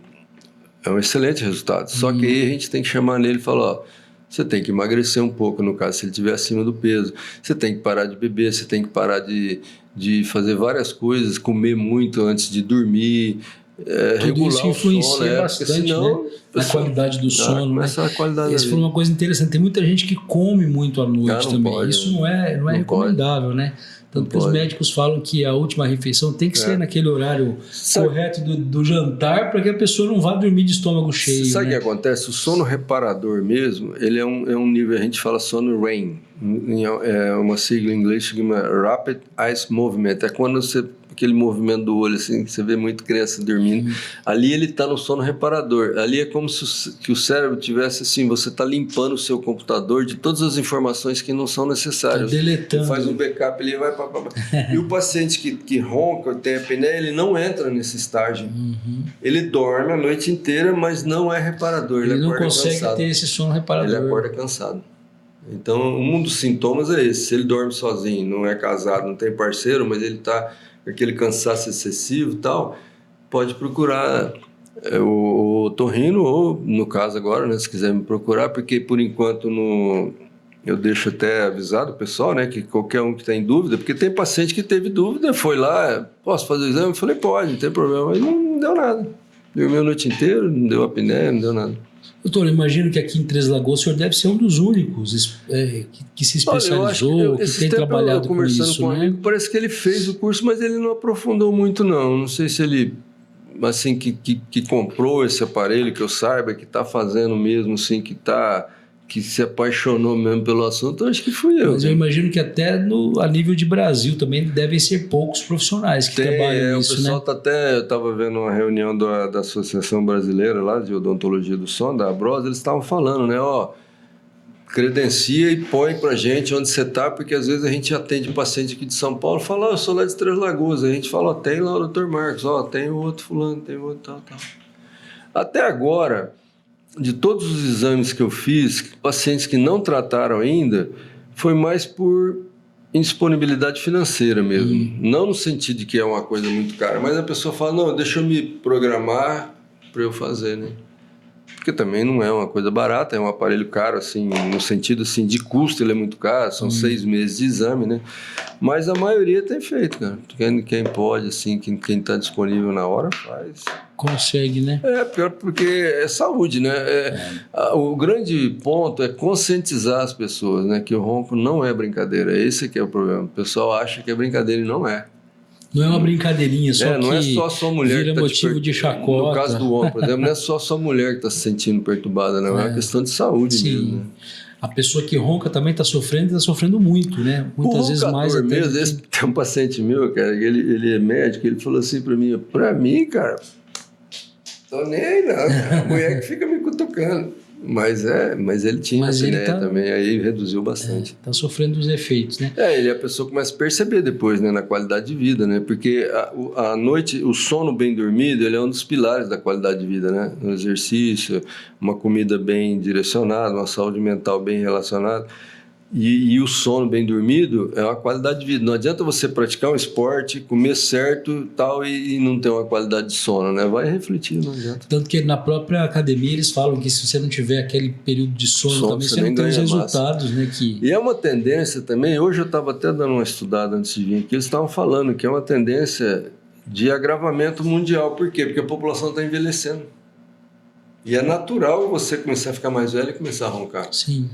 é um excelente resultado. Só que aí a gente tem que chamar nele e falar, ó, você tem que emagrecer um pouco, no caso, se ele estiver acima do peso. Você tem que parar de beber, você tem que parar de fazer várias coisas, comer muito antes de dormir, Tudo isso influencia bastante, senão, né? Na qualidade do sono, né? A qualidade Isso foi uma coisa interessante. Tem muita gente que come muito à noite também. Pode, isso não é recomendável, né? Tanto que os médicos falam que a última refeição tem que ser naquele horário correto do jantar, para que a pessoa não vá dormir de estômago cheio. Sabe o que acontece? O sono reparador mesmo, ele é um nível, a gente fala sono REM, é uma sigla em inglês que chama Rapid Eye Movement. É quando aquele movimento do olho, assim, que você vê muito criança dormindo. Ali ele está no sono reparador. Ali é como se que o cérebro tivesse assim, você está limpando o seu computador de todas as informações que não são necessárias. Tá deletando. Você faz um backup, ele vai E o paciente que ronca, tem apneia, ele não entra nesse estágio. Ele dorme a noite inteira, mas não é reparador. Ele não acorda consegue cansado. ter esse sono reparador. Ele acorda cansado. Então, um dos sintomas é esse. Se ele dorme sozinho, não é casado, não tem parceiro, mas ele está com aquele cansaço excessivo e tal, pode procurar o otorrino, ou no caso agora, né, se quiser me procurar, porque por enquanto eu deixo até avisado o pessoal, né, que qualquer um que está em dúvida, porque tem paciente que teve dúvida, foi lá, posso fazer o exame? Eu falei, pode, não tem problema, mas não deu nada. Dormiu a noite inteira, não deu apneia, não deu nada. Doutor, eu imagino que aqui em Três Lagoas o senhor deve ser um dos únicos que se especializou, que tem trabalhado com isso, com um né? amigo, parece que ele fez o curso, mas ele não aprofundou muito, não. Não sei se ele, assim, que comprou esse aparelho, que eu saiba, que está fazendo mesmo, assim, que se apaixonou mesmo pelo assunto, acho que fui eu. Mas eu imagino que até a nível de Brasil também devem ser poucos profissionais que trabalham nisso, o pessoal né? eu estava vendo uma reunião da Associação Brasileira lá de Odontologia do Sono, da ABROS, eles estavam falando, né, credencia e põe pra gente onde você tá, porque às vezes a gente atende paciente aqui de São Paulo, fala, eu sou lá de Três Lagoas, a gente fala, tem lá o Dr. Marcos, tem o outro fulano, tem o outro tal. Até agora, de todos os exames que eu fiz, pacientes que não trataram ainda, foi mais por indisponibilidade financeira mesmo. Não no sentido de que é uma coisa muito cara, mas a pessoa fala, não, deixa eu me programar para eu fazer, né? Porque também não é uma coisa barata, é um aparelho caro, assim, no sentido assim, de custo ele é muito caro, são 6 meses de exame, né? Mas a maioria tem feito, cara. Quem pode, assim, quem está disponível na hora, faz. Consegue, né? Pior porque é saúde, né? O grande ponto é conscientizar as pessoas, né? Que o ronco não é brincadeira, esse que é o problema. O pessoal acha que é brincadeira e não é. Não é uma brincadeirinha, só não que é só a sua mulher vira que tá motivo de chacota. No caso do homem, por exemplo, não é só a sua mulher que está se sentindo perturbada, não. É uma questão de saúde mesmo. Né? A pessoa que ronca também está sofrendo muito, né? Muitas vezes mais até mesmo. Tem um paciente meu, cara, ele é médico, ele falou assim para mim, cara, tô nem aí não, cara. A mulher que fica me cutucando. Mas ele tinha apneia também, aí reduziu bastante. Está sofrendo os efeitos, né? A pessoa começa a perceber depois, né, na qualidade de vida, né? Porque a noite, o sono bem dormido, ele é um dos pilares da qualidade de vida, né? Um exercício, uma comida bem direcionada, uma saúde mental bem relacionada. E o sono bem dormido é uma qualidade de vida. Não adianta você praticar um esporte, comer certo tal, e não ter uma qualidade de sono, né? Vai refletir, não adianta. Tanto que na própria academia eles falam que se você não tiver aquele período de sono também, você não tem os resultados, né? E é uma tendência também, hoje eu estava até dando uma estudada antes de vir aqui, eles estavam falando que é uma tendência de agravamento mundial. Por quê? Porque a população está envelhecendo. E é natural você começar a ficar mais velho e começar a roncar. Sim.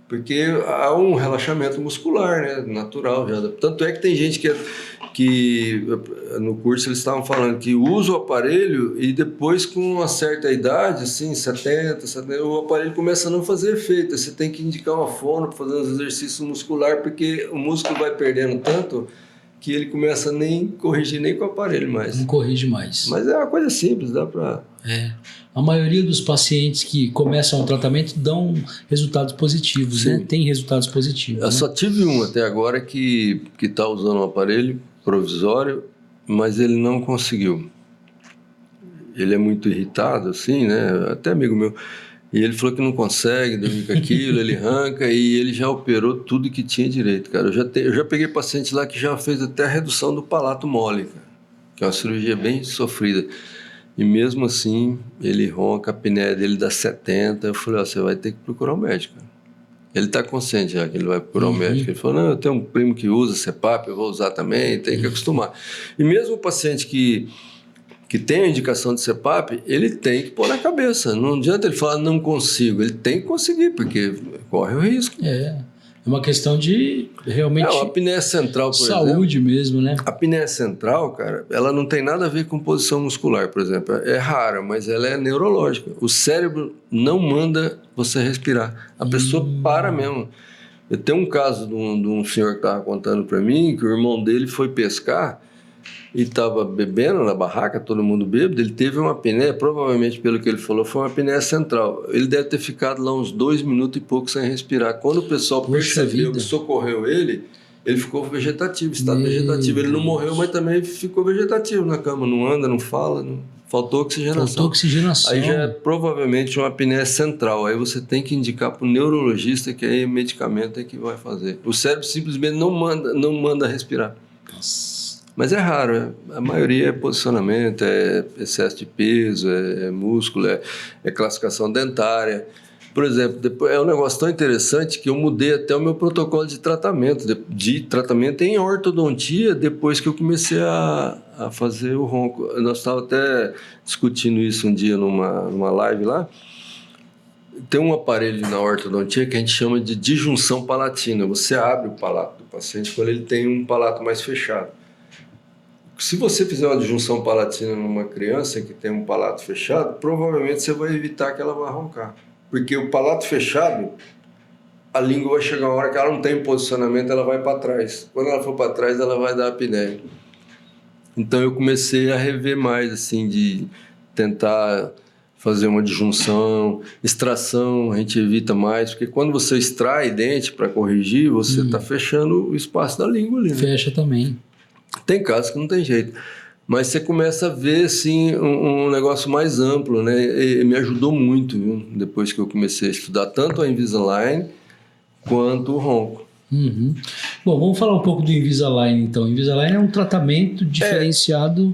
Porque há um relaxamento muscular, né? Natural já. Tanto é que tem gente que no curso eles estavam falando que usa o aparelho e depois com uma certa idade, assim, 70, o aparelho começa a não fazer efeito. Você tem que indicar uma fono para fazer uns exercícios musculares, porque o músculo vai perdendo tanto que ele começa a nem corrigir nem com o aparelho mais. Não corrige mais. Mas é uma coisa simples, dá para... A maioria dos pacientes que começam o tratamento dão resultados positivos, né? Tem resultados positivos. Eu só tive um até agora que está usando um aparelho provisório, mas ele não conseguiu. Ele é muito irritado, assim, né? Até amigo meu. E ele falou que não consegue dormir com aquilo, ele arranca, e ele já operou tudo que tinha direito, cara. Eu já peguei paciente lá que já fez até a redução do palato mole, cara, que é uma cirurgia bem sofrida. E mesmo assim, ele ronca, a apneia dele dá 70. Eu falei, você vai ter que procurar um médico. Ele está consciente já que ele vai procurar um médico. Ele falou, não, eu tenho um primo que usa CPAP, eu vou usar também, tem que acostumar. E mesmo o paciente que que tem a indicação de CPAP, ele tem que pôr na cabeça. Não adianta ele falar não consigo. Ele tem que conseguir, porque corre o risco. É uma questão de realmente a apneia central, por saúde exemplo, mesmo, né? A apneia central, cara, ela não tem nada a ver com posição muscular, por exemplo. É rara, mas ela é neurológica. O cérebro não manda você respirar. A pessoa para mesmo. Eu tenho um caso de um senhor que estava contando para mim que o irmão dele foi pescar e estava bebendo na barraca, todo mundo bêbado. Ele teve uma apneia, provavelmente pelo que ele falou, foi uma apneia central. Ele deve ter ficado lá uns 2 minutos e pouco sem respirar. Quando o pessoal percebeu que socorreu ele ficou vegetativo, estado vegetativo. Ele não morreu, mas também ficou vegetativo na cama. Não anda, não fala, faltou oxigenação. Faltou oxigenação. Aí já é provavelmente uma apneia central. Aí você tem que indicar para o neurologista que aí medicamento é que vai fazer. O cérebro simplesmente não manda respirar. Nossa. Mas é raro, a maioria é posicionamento, é excesso de peso, é músculo, é classificação dentária. Por exemplo, é um negócio tão interessante que eu mudei até o meu protocolo de tratamento em ortodontia depois que eu comecei a fazer o ronco. Nós estávamos até discutindo isso um dia numa live lá. Tem um aparelho na ortodontia que a gente chama de disjunção palatina. Você abre o palato do paciente quando ele tem um palato mais fechado. Se você fizer uma disjunção palatina numa criança que tem um palato fechado, provavelmente você vai evitar que ela vá roncar. Porque o palato fechado, a língua vai chegar uma hora que ela não tem posicionamento, ela vai para trás. Quando ela for para trás, ela vai dar apneia. Então eu comecei a rever mais, assim, de tentar fazer uma disjunção, extração, a gente evita mais, porque quando você extrai dente para corrigir, você está fechando o espaço da língua ali, né? Fecha também. Tem casos que não tem jeito. Mas você começa a ver, assim, um negócio mais amplo, né? E me ajudou muito, viu? Depois que eu comecei a estudar tanto a Invisalign quanto o ronco. Uhum. Bom, vamos falar um pouco do Invisalign, então. O Invisalign é um tratamento diferenciado.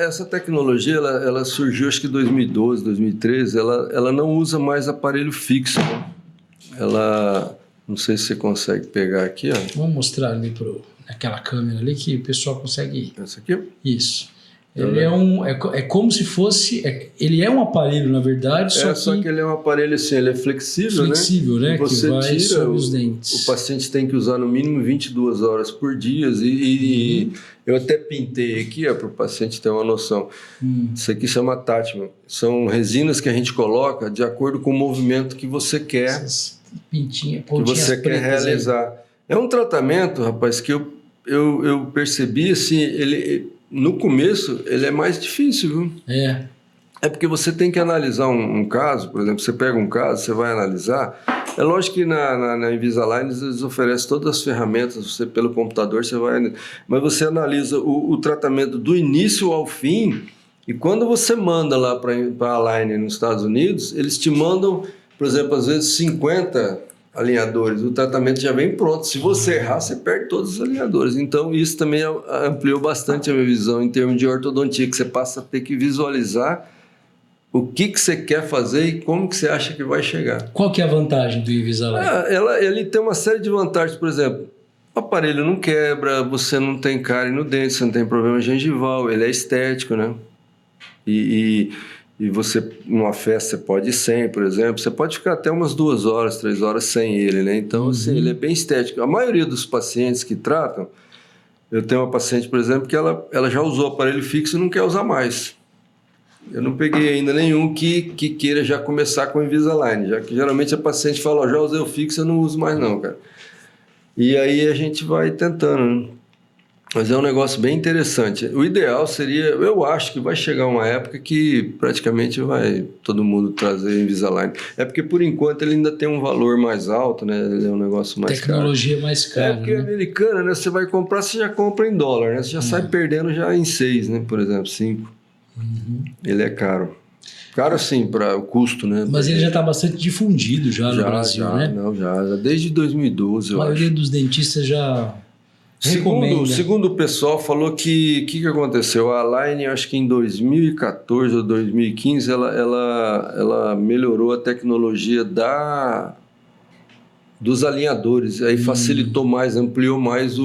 Essa tecnologia, ela surgiu, acho que em 2012, 2013. Ela não usa mais aparelho fixo, né? Ela... Não sei se você consegue pegar aqui, ó. Vamos mostrar ali aquela câmera ali que o pessoal consegue... Essa aqui? Isso. Ele é como se fosse... ele é um aparelho, na verdade, só que ele é um aparelho assim, ele é flexível, né? Você que vai tira sobre os dentes. O paciente tem que usar no mínimo 22 horas por dia e eu até pintei aqui, para o paciente ter uma noção. Isso aqui chama Attachment. São resinas que a gente coloca de acordo com o movimento que você quer, essas pontinhas que você quer realizar. Aí. É um tratamento, rapaz, que eu percebi, assim, no começo, ele é mais difícil, viu? É porque você tem que analisar um caso, por exemplo, você pega um caso, você vai analisar. É lógico que na Invisalign eles oferecem todas as ferramentas, você pelo computador, você vai... Mas você analisa o tratamento do início ao fim, e quando você manda lá para a Align nos Estados Unidos, eles te mandam, por exemplo, às vezes 50... alinhadores, o tratamento já vem pronto. Se você errar, você perde todos os alinhadores. Então, isso também ampliou bastante a minha visão em termos de ortodontia, que você passa a ter que visualizar o que você quer fazer e como que você acha que vai chegar. Qual que é a vantagem do Invisalign? Ele tem uma série de vantagens, por exemplo, o aparelho não quebra, você não tem cárie no dente, você não tem problema gengival, ele é estético, né? E você, numa festa, você pode ir sem, por exemplo. Você pode ficar até umas 2 horas, 3 horas sem ele, né? Então, assim, ele é bem estético. A maioria dos pacientes que tratam... Eu tenho uma paciente, por exemplo, que ela já usou aparelho fixo e não quer usar mais. Eu não peguei ainda nenhum que queira já começar com Invisalign, já que geralmente a paciente fala, já usei o fixo, eu não uso mais não, cara. E aí a gente vai tentando, né? Mas é um negócio bem interessante. O ideal seria, eu acho que vai chegar uma época que praticamente vai todo mundo trazer Invisalign. É porque por enquanto ele ainda tem um valor mais alto, né? Ele é um negócio mais tecnologia caro. Mais cara. Porque americana, né? Você vai comprar, você já compra em dólar, né? Você já sai perdendo já em 6, né? Por exemplo, 5. Ele é caro. Caro assim, para o custo, né? Mas ele já está bastante difundido já no Brasil, né? Não, já desde 2012, eu acho. A maioria dos dentistas já... Segundo o pessoal, falou que aconteceu? A Align, acho que em 2014 ou 2015, ela melhorou a tecnologia dos alinhadores. Aí facilitou mais, ampliou mais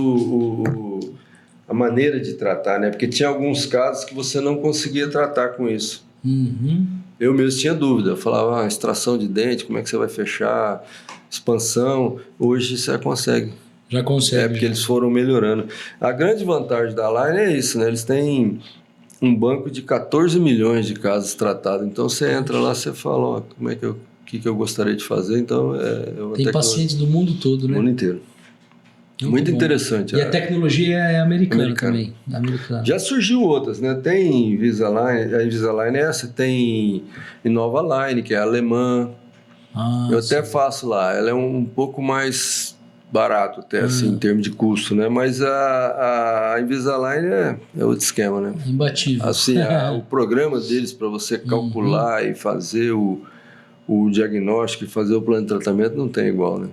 a maneira de tratar, né? Porque tinha alguns casos que você não conseguia tratar com isso. Eu mesmo tinha dúvida. Eu falava, extração de dente, como é que você vai fechar? Expansão. Hoje você consegue. Já consegue. Porque eles foram melhorando. A grande vantagem da Align é isso, né? Eles têm um banco de 14 milhões de casos tratados. Então você entra lá, você fala, como é que o que eu gostaria de fazer. Então, tem pacientes do mundo todo, né? Do mundo inteiro. Muito interessante. E a tecnologia é americana também. Americana. Já surgiu outras, né? Tem Invisalign, a Invisalign é essa, tem Innovalign, que é alemã. Eu até faço lá. Ela é um pouco mais barato até, assim, em termos de custo, né? Mas a Invisalign é outro esquema, né? Imbatível. Assim, o programa deles para você calcular e fazer o diagnóstico e fazer o plano de tratamento não tem igual, né?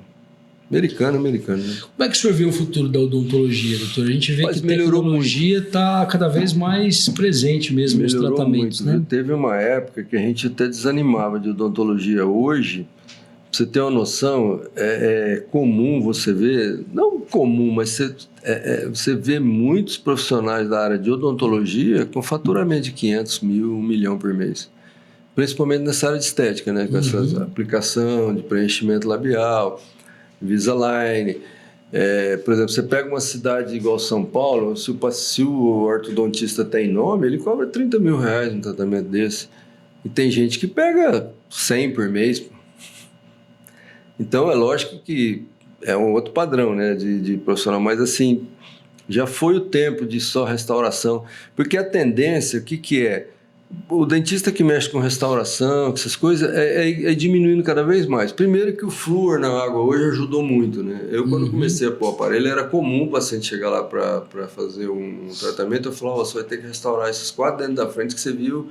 Americano, né? Como é que o senhor vê o futuro da odontologia, doutor? A gente vê que a tecnologia está cada vez mais presente mesmo nos tratamentos, muito, né? Teve uma época que a gente até desanimava de odontologia. Hoje, pra você ter uma noção, é comum você ver, não comum, mas você vê muitos profissionais da área de odontologia com faturamento de 500 mil, 1 milhão por mês. Principalmente nessa área de estética, né? Com essa aplicação de preenchimento labial, Invisalign. Por exemplo, você pega uma cidade igual São Paulo, se o ortodontista tem nome, ele cobra 30 mil reais no tratamento desse. E tem gente que pega 100 por mês. Então, é lógico que é um outro padrão, né, de profissional, mas assim, já foi o tempo de só restauração, porque a tendência, o que é? O dentista que mexe com restauração, com essas coisas, é diminuindo cada vez mais. Primeiro que o flúor na água hoje ajudou muito, né? Eu, quando comecei a pôr o aparelho, era comum o paciente chegar lá para fazer um tratamento, eu falava, você vai ter que restaurar esses 4 dentes da frente que você viu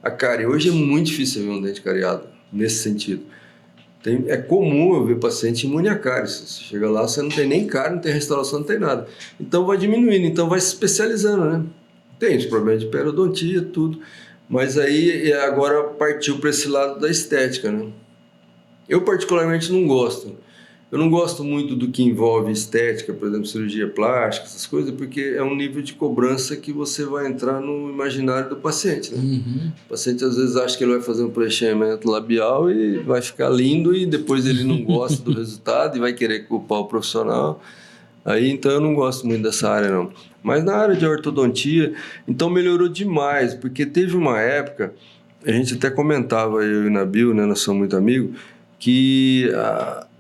a cárie. Hoje é muito difícil ver um dente cariado, nesse sentido. É comum eu ver paciente imune a cárie. Você chega lá, você não tem nem cárie, não tem restauração, não tem nada. Então vai diminuindo, então vai se especializando, né? Tem os problemas de periodontia, tudo. Mas aí agora partiu para esse lado da estética, né? Eu particularmente não gosto. Eu não gosto muito do que envolve estética, por exemplo, cirurgia plástica, essas coisas, porque é um nível de cobrança que você vai entrar no imaginário do paciente, né? O paciente às vezes acha que ele vai fazer um preenchimento labial e vai ficar lindo e depois ele não gosta do resultado e vai querer culpar o profissional. Aí, então, eu não gosto muito dessa área, não. Mas na área de ortodontia, então melhorou demais, porque teve uma época, a gente até comentava, eu e o Nabil, né, nós somos muito amigos, que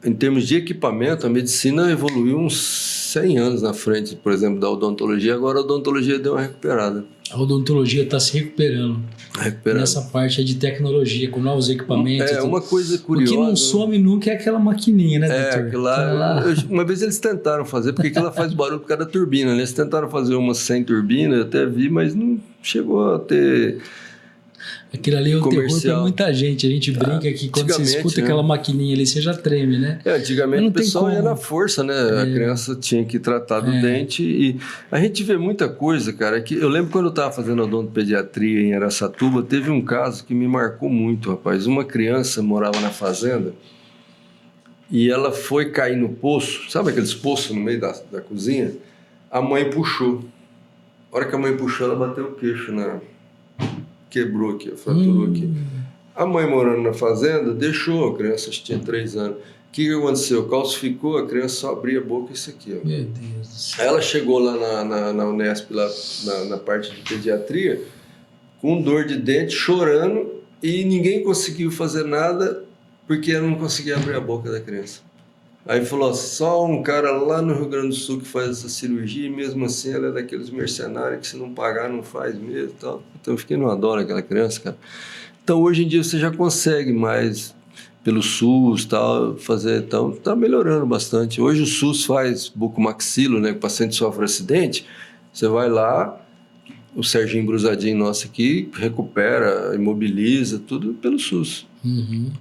em termos de equipamento, a medicina evoluiu uns 100 anos na frente, por exemplo, da odontologia. Agora a odontologia deu uma recuperada. A odontologia está se recuperando. Nessa parte de tecnologia, com novos equipamentos. Uma coisa curiosa. O que não some nunca é aquela maquininha, né, doutor? Uma vez eles tentaram fazer, porque ela faz barulho por causa da turbina, né? Eles tentaram fazer uma sem turbina, eu até vi, mas não chegou a ter... Aquilo ali é um terror para muita gente. A gente brinca que quando você escuta aquela maquininha ali, você já treme, né? Antigamente o pessoal ia na força, né? A criança tinha que tratar do dente. E a gente vê muita coisa, cara. Que eu lembro quando eu estava fazendo odontopediatria em Araçatuba, teve um caso que me marcou muito, rapaz. Uma criança morava na fazenda e ela foi cair no poço. Sabe aqueles poços no meio da cozinha? A mãe puxou. A hora que a mãe puxou, ela bateu o queixo quebrou aqui, fraturou aqui. A mãe morando na fazenda deixou, a criança tinha 3 anos. O que aconteceu? Calcificou, a criança só abria a boca isso aqui. Ó. Meu Deus do céu. Ela chegou lá na Unesp, lá na parte de pediatria, com dor de dente, chorando, e ninguém conseguiu fazer nada porque ela não conseguia abrir a boca da criança. Aí falou, só um cara lá no Rio Grande do Sul que faz essa cirurgia e mesmo assim ela é daqueles mercenários que se não pagar não faz mesmo e tal. Então eu fiquei numa dó aquela criança, cara. Então hoje em dia você já consegue mais pelo SUS tal, fazer, então tá melhorando bastante. Hoje o SUS faz bucomaxilo, né? O paciente sofre acidente, você vai lá, o Serginho Brusadinho nosso aqui recupera, imobiliza, tudo pelo SUS.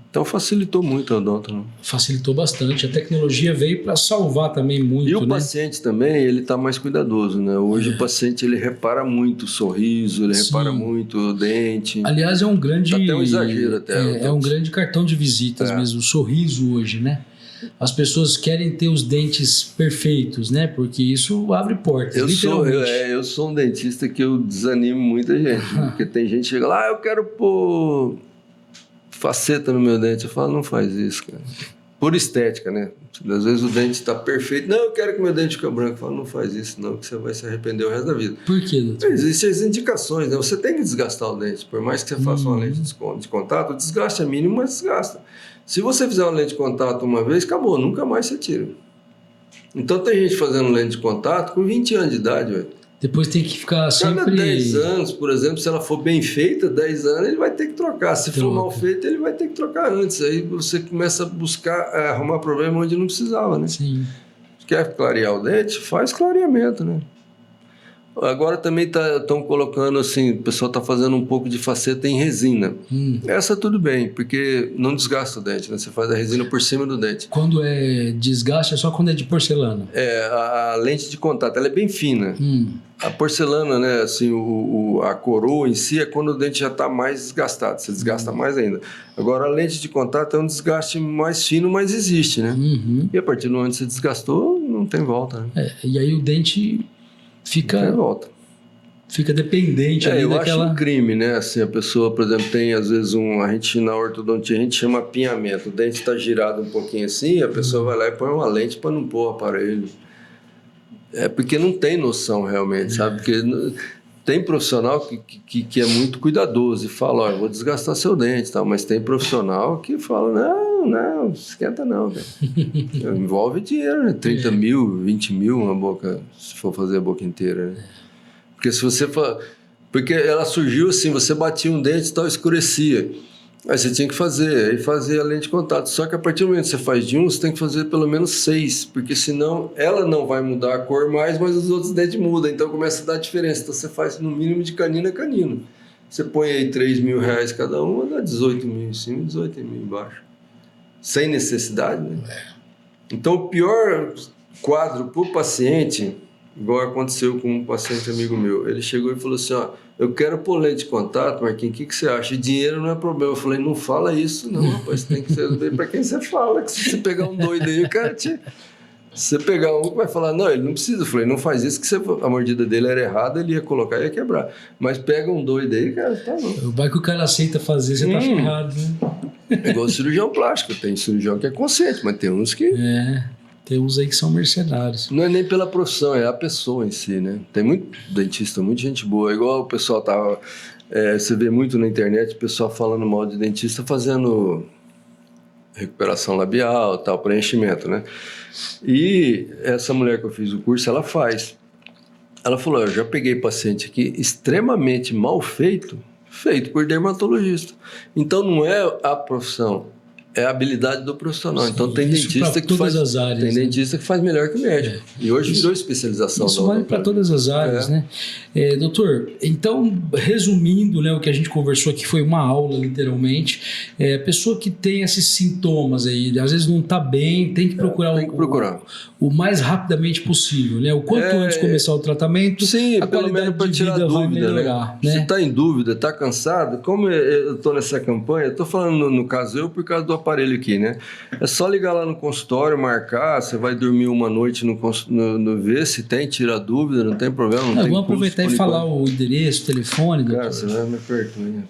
Então facilitou muito a odonto, né? Facilitou bastante. A tecnologia veio para salvar também muito, e o né? paciente também, ele está mais cuidadoso, né? Hoje o paciente, ele repara muito o sorriso, ele repara muito o dente. Aliás, é um grande... Tá até um exagero até. É um grande cartão de visitas mesmo, o sorriso hoje, né? as pessoas querem ter os dentes perfeitos, né? Porque isso abre portas, literalmente. Eu sou um dentista que eu desanimo muita gente, porque tem gente que chega lá, eu quero pôr faceta no meu dente. Eu falo, não faz isso, cara. Por estética, né? Às vezes o dente está perfeito. Não, eu quero que meu dente fique branco. Eu falo, não faz isso não, que você vai se arrepender o resto da vida. Por quê, doutor? Existem as indicações, né? Você tem que desgastar o dente. Por mais que você faça uma lente de contato, o desgaste é mínimo, mas desgasta. Se você fizer uma lente de contato uma vez, acabou, nunca mais você tira. Então tem gente fazendo lente de contato com 20 anos de idade, velho. Depois tem que ficar sempre... Cada 10 anos, por exemplo, se ela for bem feita, 10 anos ele vai ter que trocar. Se for mal feita, ele vai ter que trocar antes. Aí você começa a buscar, arrumar problema onde não precisava, né? Sim. Quer clarear o dente? Faz clareamento, né? Agora também estão colocando assim, o pessoal está fazendo um pouco de faceta em resina. Essa tudo bem, porque não desgasta o dente, né? Você faz a resina por cima do dente. Quando é desgaste é só quando é de porcelana. A lente de contato, ela é bem fina. A porcelana, né, assim, a coroa em si é quando o dente já está mais desgastado, você desgasta mais ainda. Agora, a lente de contato é um desgaste mais fino, mas existe, né? E a partir do momento que você desgastou, não tem volta, né? E aí o dente fica dependente ali daquela... acho um crime, né? Assim, a pessoa, por exemplo, tem às vezes a gente na ortodontia, a gente chama apinhamento. O dente está girado um pouquinho assim, a pessoa vai lá e põe uma lente para não pôr o aparelho. É porque não tem noção realmente, sabe? Porque tem profissional que é muito cuidadoso e fala, olha, vou desgastar seu dente, tal. Mas tem profissional que fala, não esquenta não, cara. Envolve dinheiro, né? 30 mil, 20 mil uma boca, se for fazer a boca inteira, né? Porque se você... Porque ela surgiu assim, você batia um dente e tal, escurecia. Aí você tinha que fazer, aí fazia a lente de contato. Só que a partir do momento que você faz de um, você tem que fazer pelo menos 6, porque senão ela não vai mudar a cor mais, mas os outros dentes mudam, então começa a dar diferença. Então você faz no mínimo de canino a canino. Você põe aí R$3.000 cada uma, dá 18 mil em cima e 18 mil embaixo. Sem necessidade, né? Então o pior quadro para o paciente, igual aconteceu com um paciente amigo meu, ele chegou e falou assim, ó, eu quero pôr lente de contato, Marquinhos, o que você acha? E dinheiro não é problema. Eu falei, não fala isso não, rapaz, você tem que saber para quem você fala, que se você pegar um doido aí, o cara te... Se você pegar um que vai falar, não, ele não precisa. Eu falei, não faz isso, que a mordida dele era errada, ele ia colocar e ia quebrar. Mas pega um doido aí, cara, tá bom. Vai que o cara aceita fazer, você tá ferrado, né? É igual cirurgião plástico, tem cirurgião que é consciente, mas tem uns que... Tem uns aí que são mercenários. Não é nem pela profissão, é a pessoa em si, né? Tem muito dentista, muita gente boa. Igual o pessoal tava... você vê muito na internet o pessoal falando mal de dentista fazendo recuperação labial, tal, preenchimento, né? E essa mulher que eu fiz o curso, ela faz. Ela falou, eu já peguei paciente aqui extremamente mal feito por dermatologista. Então não é a profissão, é a habilidade do profissional. Sim, então tem dentista que faz as áreas, tem dentista que faz melhor que médico. E hoje virou especialização. Isso vale para todas as áreas, né? Doutor, então, resumindo, né, o que a gente conversou aqui foi uma aula, literalmente. A pessoa que tem esses sintomas aí, às vezes não está bem, tem que procurar, o mais rapidamente possível, né? O quanto antes de começar o tratamento, sim, a pelo menos para tirar a dúvida, melhorar, né? Você está em dúvida, está cansado, como eu estou nessa campanha, estou falando no caso eu por causa do aparelho aqui, né? É só ligar lá no consultório, marcar, você vai dormir uma noite no ver se tem, tira a dúvida, não tem problema. Vamos aproveitar e falar o endereço, o telefone, doutor. Cara, você vai me perdoar,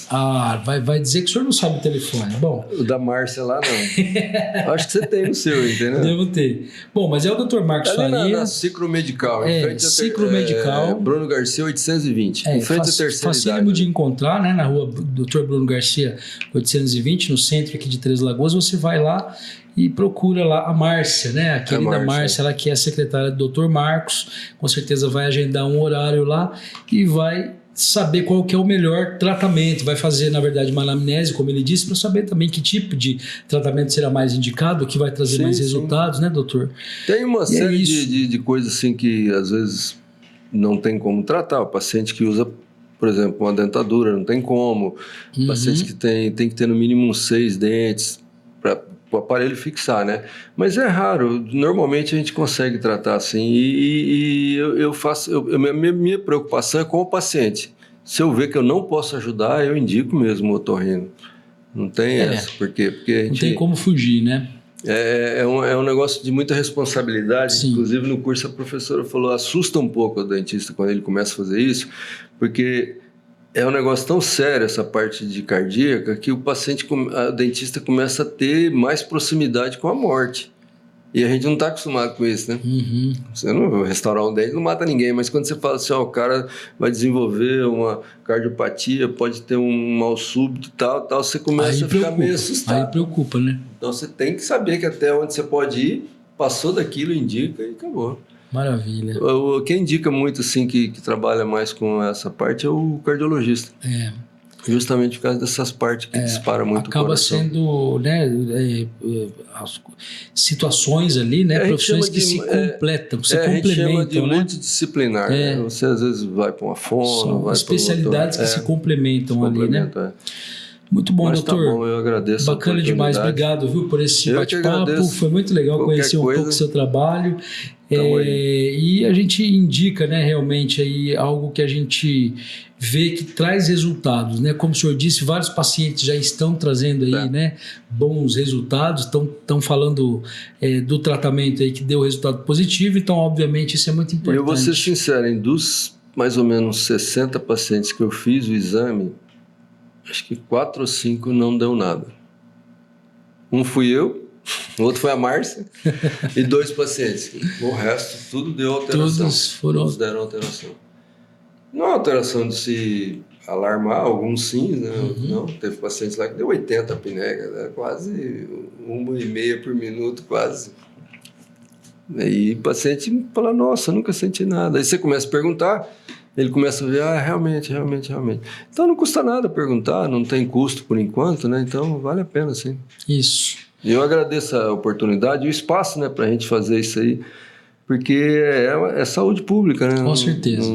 rapaz. Vai dizer que o senhor não sabe o telefone. Bom. O da Márcia lá não. Acho que você tem no seu, entendeu? Devo ter. Bom, mas é o Dr. Marcos Faria. Na Ciclo Medical. Ciclo Medical. Bruno Garcia 820. Em frente à terceira facílimo idade. De encontrar, né? Na rua Dr. Bruno Garcia 820, no centro aqui de Três Lagoas. Você vai lá e procura lá a Márcia, né? A querida Márcia, ela que é a secretária do Dr. Marcos. Com certeza vai agendar um horário lá e vai saber qual que é o melhor tratamento. Vai fazer, na verdade, uma anamnese, como ele disse, para saber também que tipo de tratamento será mais indicado, que vai trazer mais resultados, né, doutor? Tem uma série de coisas assim que às vezes não tem como tratar. O paciente que usa, por exemplo, uma dentadura, não tem como. O paciente que tem que ter no mínimo uns 6 dentes para o aparelho fixar, né? Mas é raro. Normalmente a gente consegue tratar assim. E eu faço... minha preocupação é com o paciente. Se eu ver que eu não posso ajudar, eu indico mesmo o otorrino. Não tem essa. Porque a gente... Não tem como fugir, né? É um negócio de muita responsabilidade. Sim. Inclusive, no curso, a professora falou, assusta um pouco o dentista quando ele começa a fazer isso, porque é um negócio tão sério, essa parte de cardíaca, que o dentista começa a ter mais proximidade com a morte. E a gente não está acostumado com isso, né? Uhum. Você não restaurar um dente não mata ninguém, mas quando você fala assim, ó, o cara vai desenvolver uma cardiopatia, pode ter um mal súbito e tal, você começa a ficar meio assustado. Aí preocupa, né? Então você tem que saber que até onde você pode ir, passou daquilo, indica e acabou. Maravilha. Quem indica muito, assim, que trabalha mais com essa parte é o cardiologista. Justamente por causa dessas partes que disparam muito o coração. Acaba sendo, né, as situações ali, né, profissões que se completam, se complementam, a gente chama de né? Multidisciplinar. Né? Você às vezes vai para uma fono, vai especialidades que se complementam ali, né? Muito bom, mas doutor. Tá bom, eu agradeço. Bacana demais, obrigado, viu, por esse bate-papo. Foi muito legal conhecer um pouco do seu trabalho. E a gente indica, né, realmente aí algo que a gente vê que traz resultados, né? Como o senhor disse, vários pacientes já estão trazendo aí, né, bons resultados, estão falando do tratamento aí que deu resultado positivo, então obviamente isso é muito importante. Eu vou ser sincero, dos mais ou menos 60 pacientes que eu fiz o exame, acho que 4 ou 5 não deu nada. Um fui eu, o outro foi a Márcia e 2 pacientes. O resto, tudo deu alteração. Todos deram alteração. Não é alteração de se alarmar, alguns sim, né? Não, teve pacientes lá que deu 80 apneia, né? Quase 1,5 por minuto, quase. E o paciente fala, nossa, nunca senti nada. Aí você começa a perguntar, ele começa a ver, realmente. Então não custa nada perguntar, não tem custo por enquanto, né? Então vale a pena, sim. Isso. E eu agradeço a oportunidade e o espaço, né, para a gente fazer isso aí, porque é saúde pública, né? Com certeza.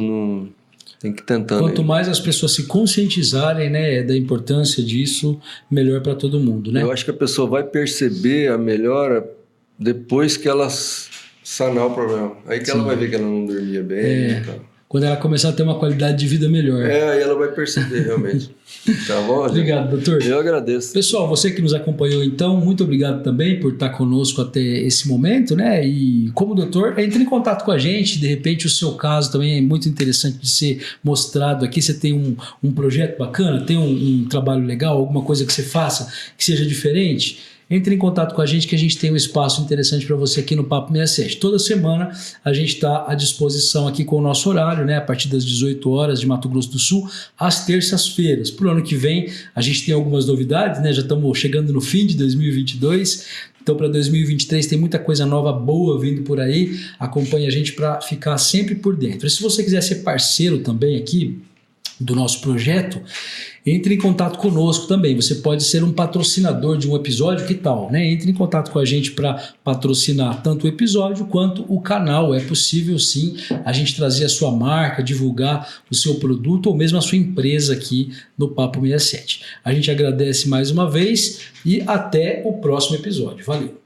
Tem que tentar. Quanto mais as pessoas se conscientizarem, né, da importância disso, melhor para todo mundo, né? Eu acho que a pessoa vai perceber a melhora depois que ela sanar o problema. Aí que ela vai ver que ela não dormia bem e tal. Quando ela começar a ter uma qualidade de vida melhor. Aí ela vai perceber realmente. Tá bom? Obrigado, doutor. Eu agradeço. Pessoal, você que nos acompanhou então, muito obrigado também por estar conosco até esse momento, né? E como doutor, entre em contato com a gente, de repente o seu caso também é muito interessante de ser mostrado aqui. Você tem um projeto bacana, tem um trabalho legal, alguma coisa que você faça que seja diferente? Entre em contato com a gente que a gente tem um espaço interessante para você aqui no Papo 67. Toda semana a gente está à disposição aqui com o nosso horário, né? A partir das 18 horas de Mato Grosso do Sul, às terças-feiras. Para o ano que vem a gente tem algumas novidades, né? Já estamos chegando no fim de 2022. Então, para 2023 tem muita coisa nova, boa vindo por aí. Acompanhe a gente para ficar sempre por dentro. E se você quiser ser parceiro também aqui do nosso projeto, entre em contato conosco também. Você pode ser um patrocinador de um episódio, que tal, né? Entre em contato com a gente para patrocinar tanto o episódio quanto o canal. É possível sim a gente trazer a sua marca, divulgar o seu produto ou mesmo a sua empresa aqui no Papo 67. A gente agradece mais uma vez e até o próximo episódio. Valeu!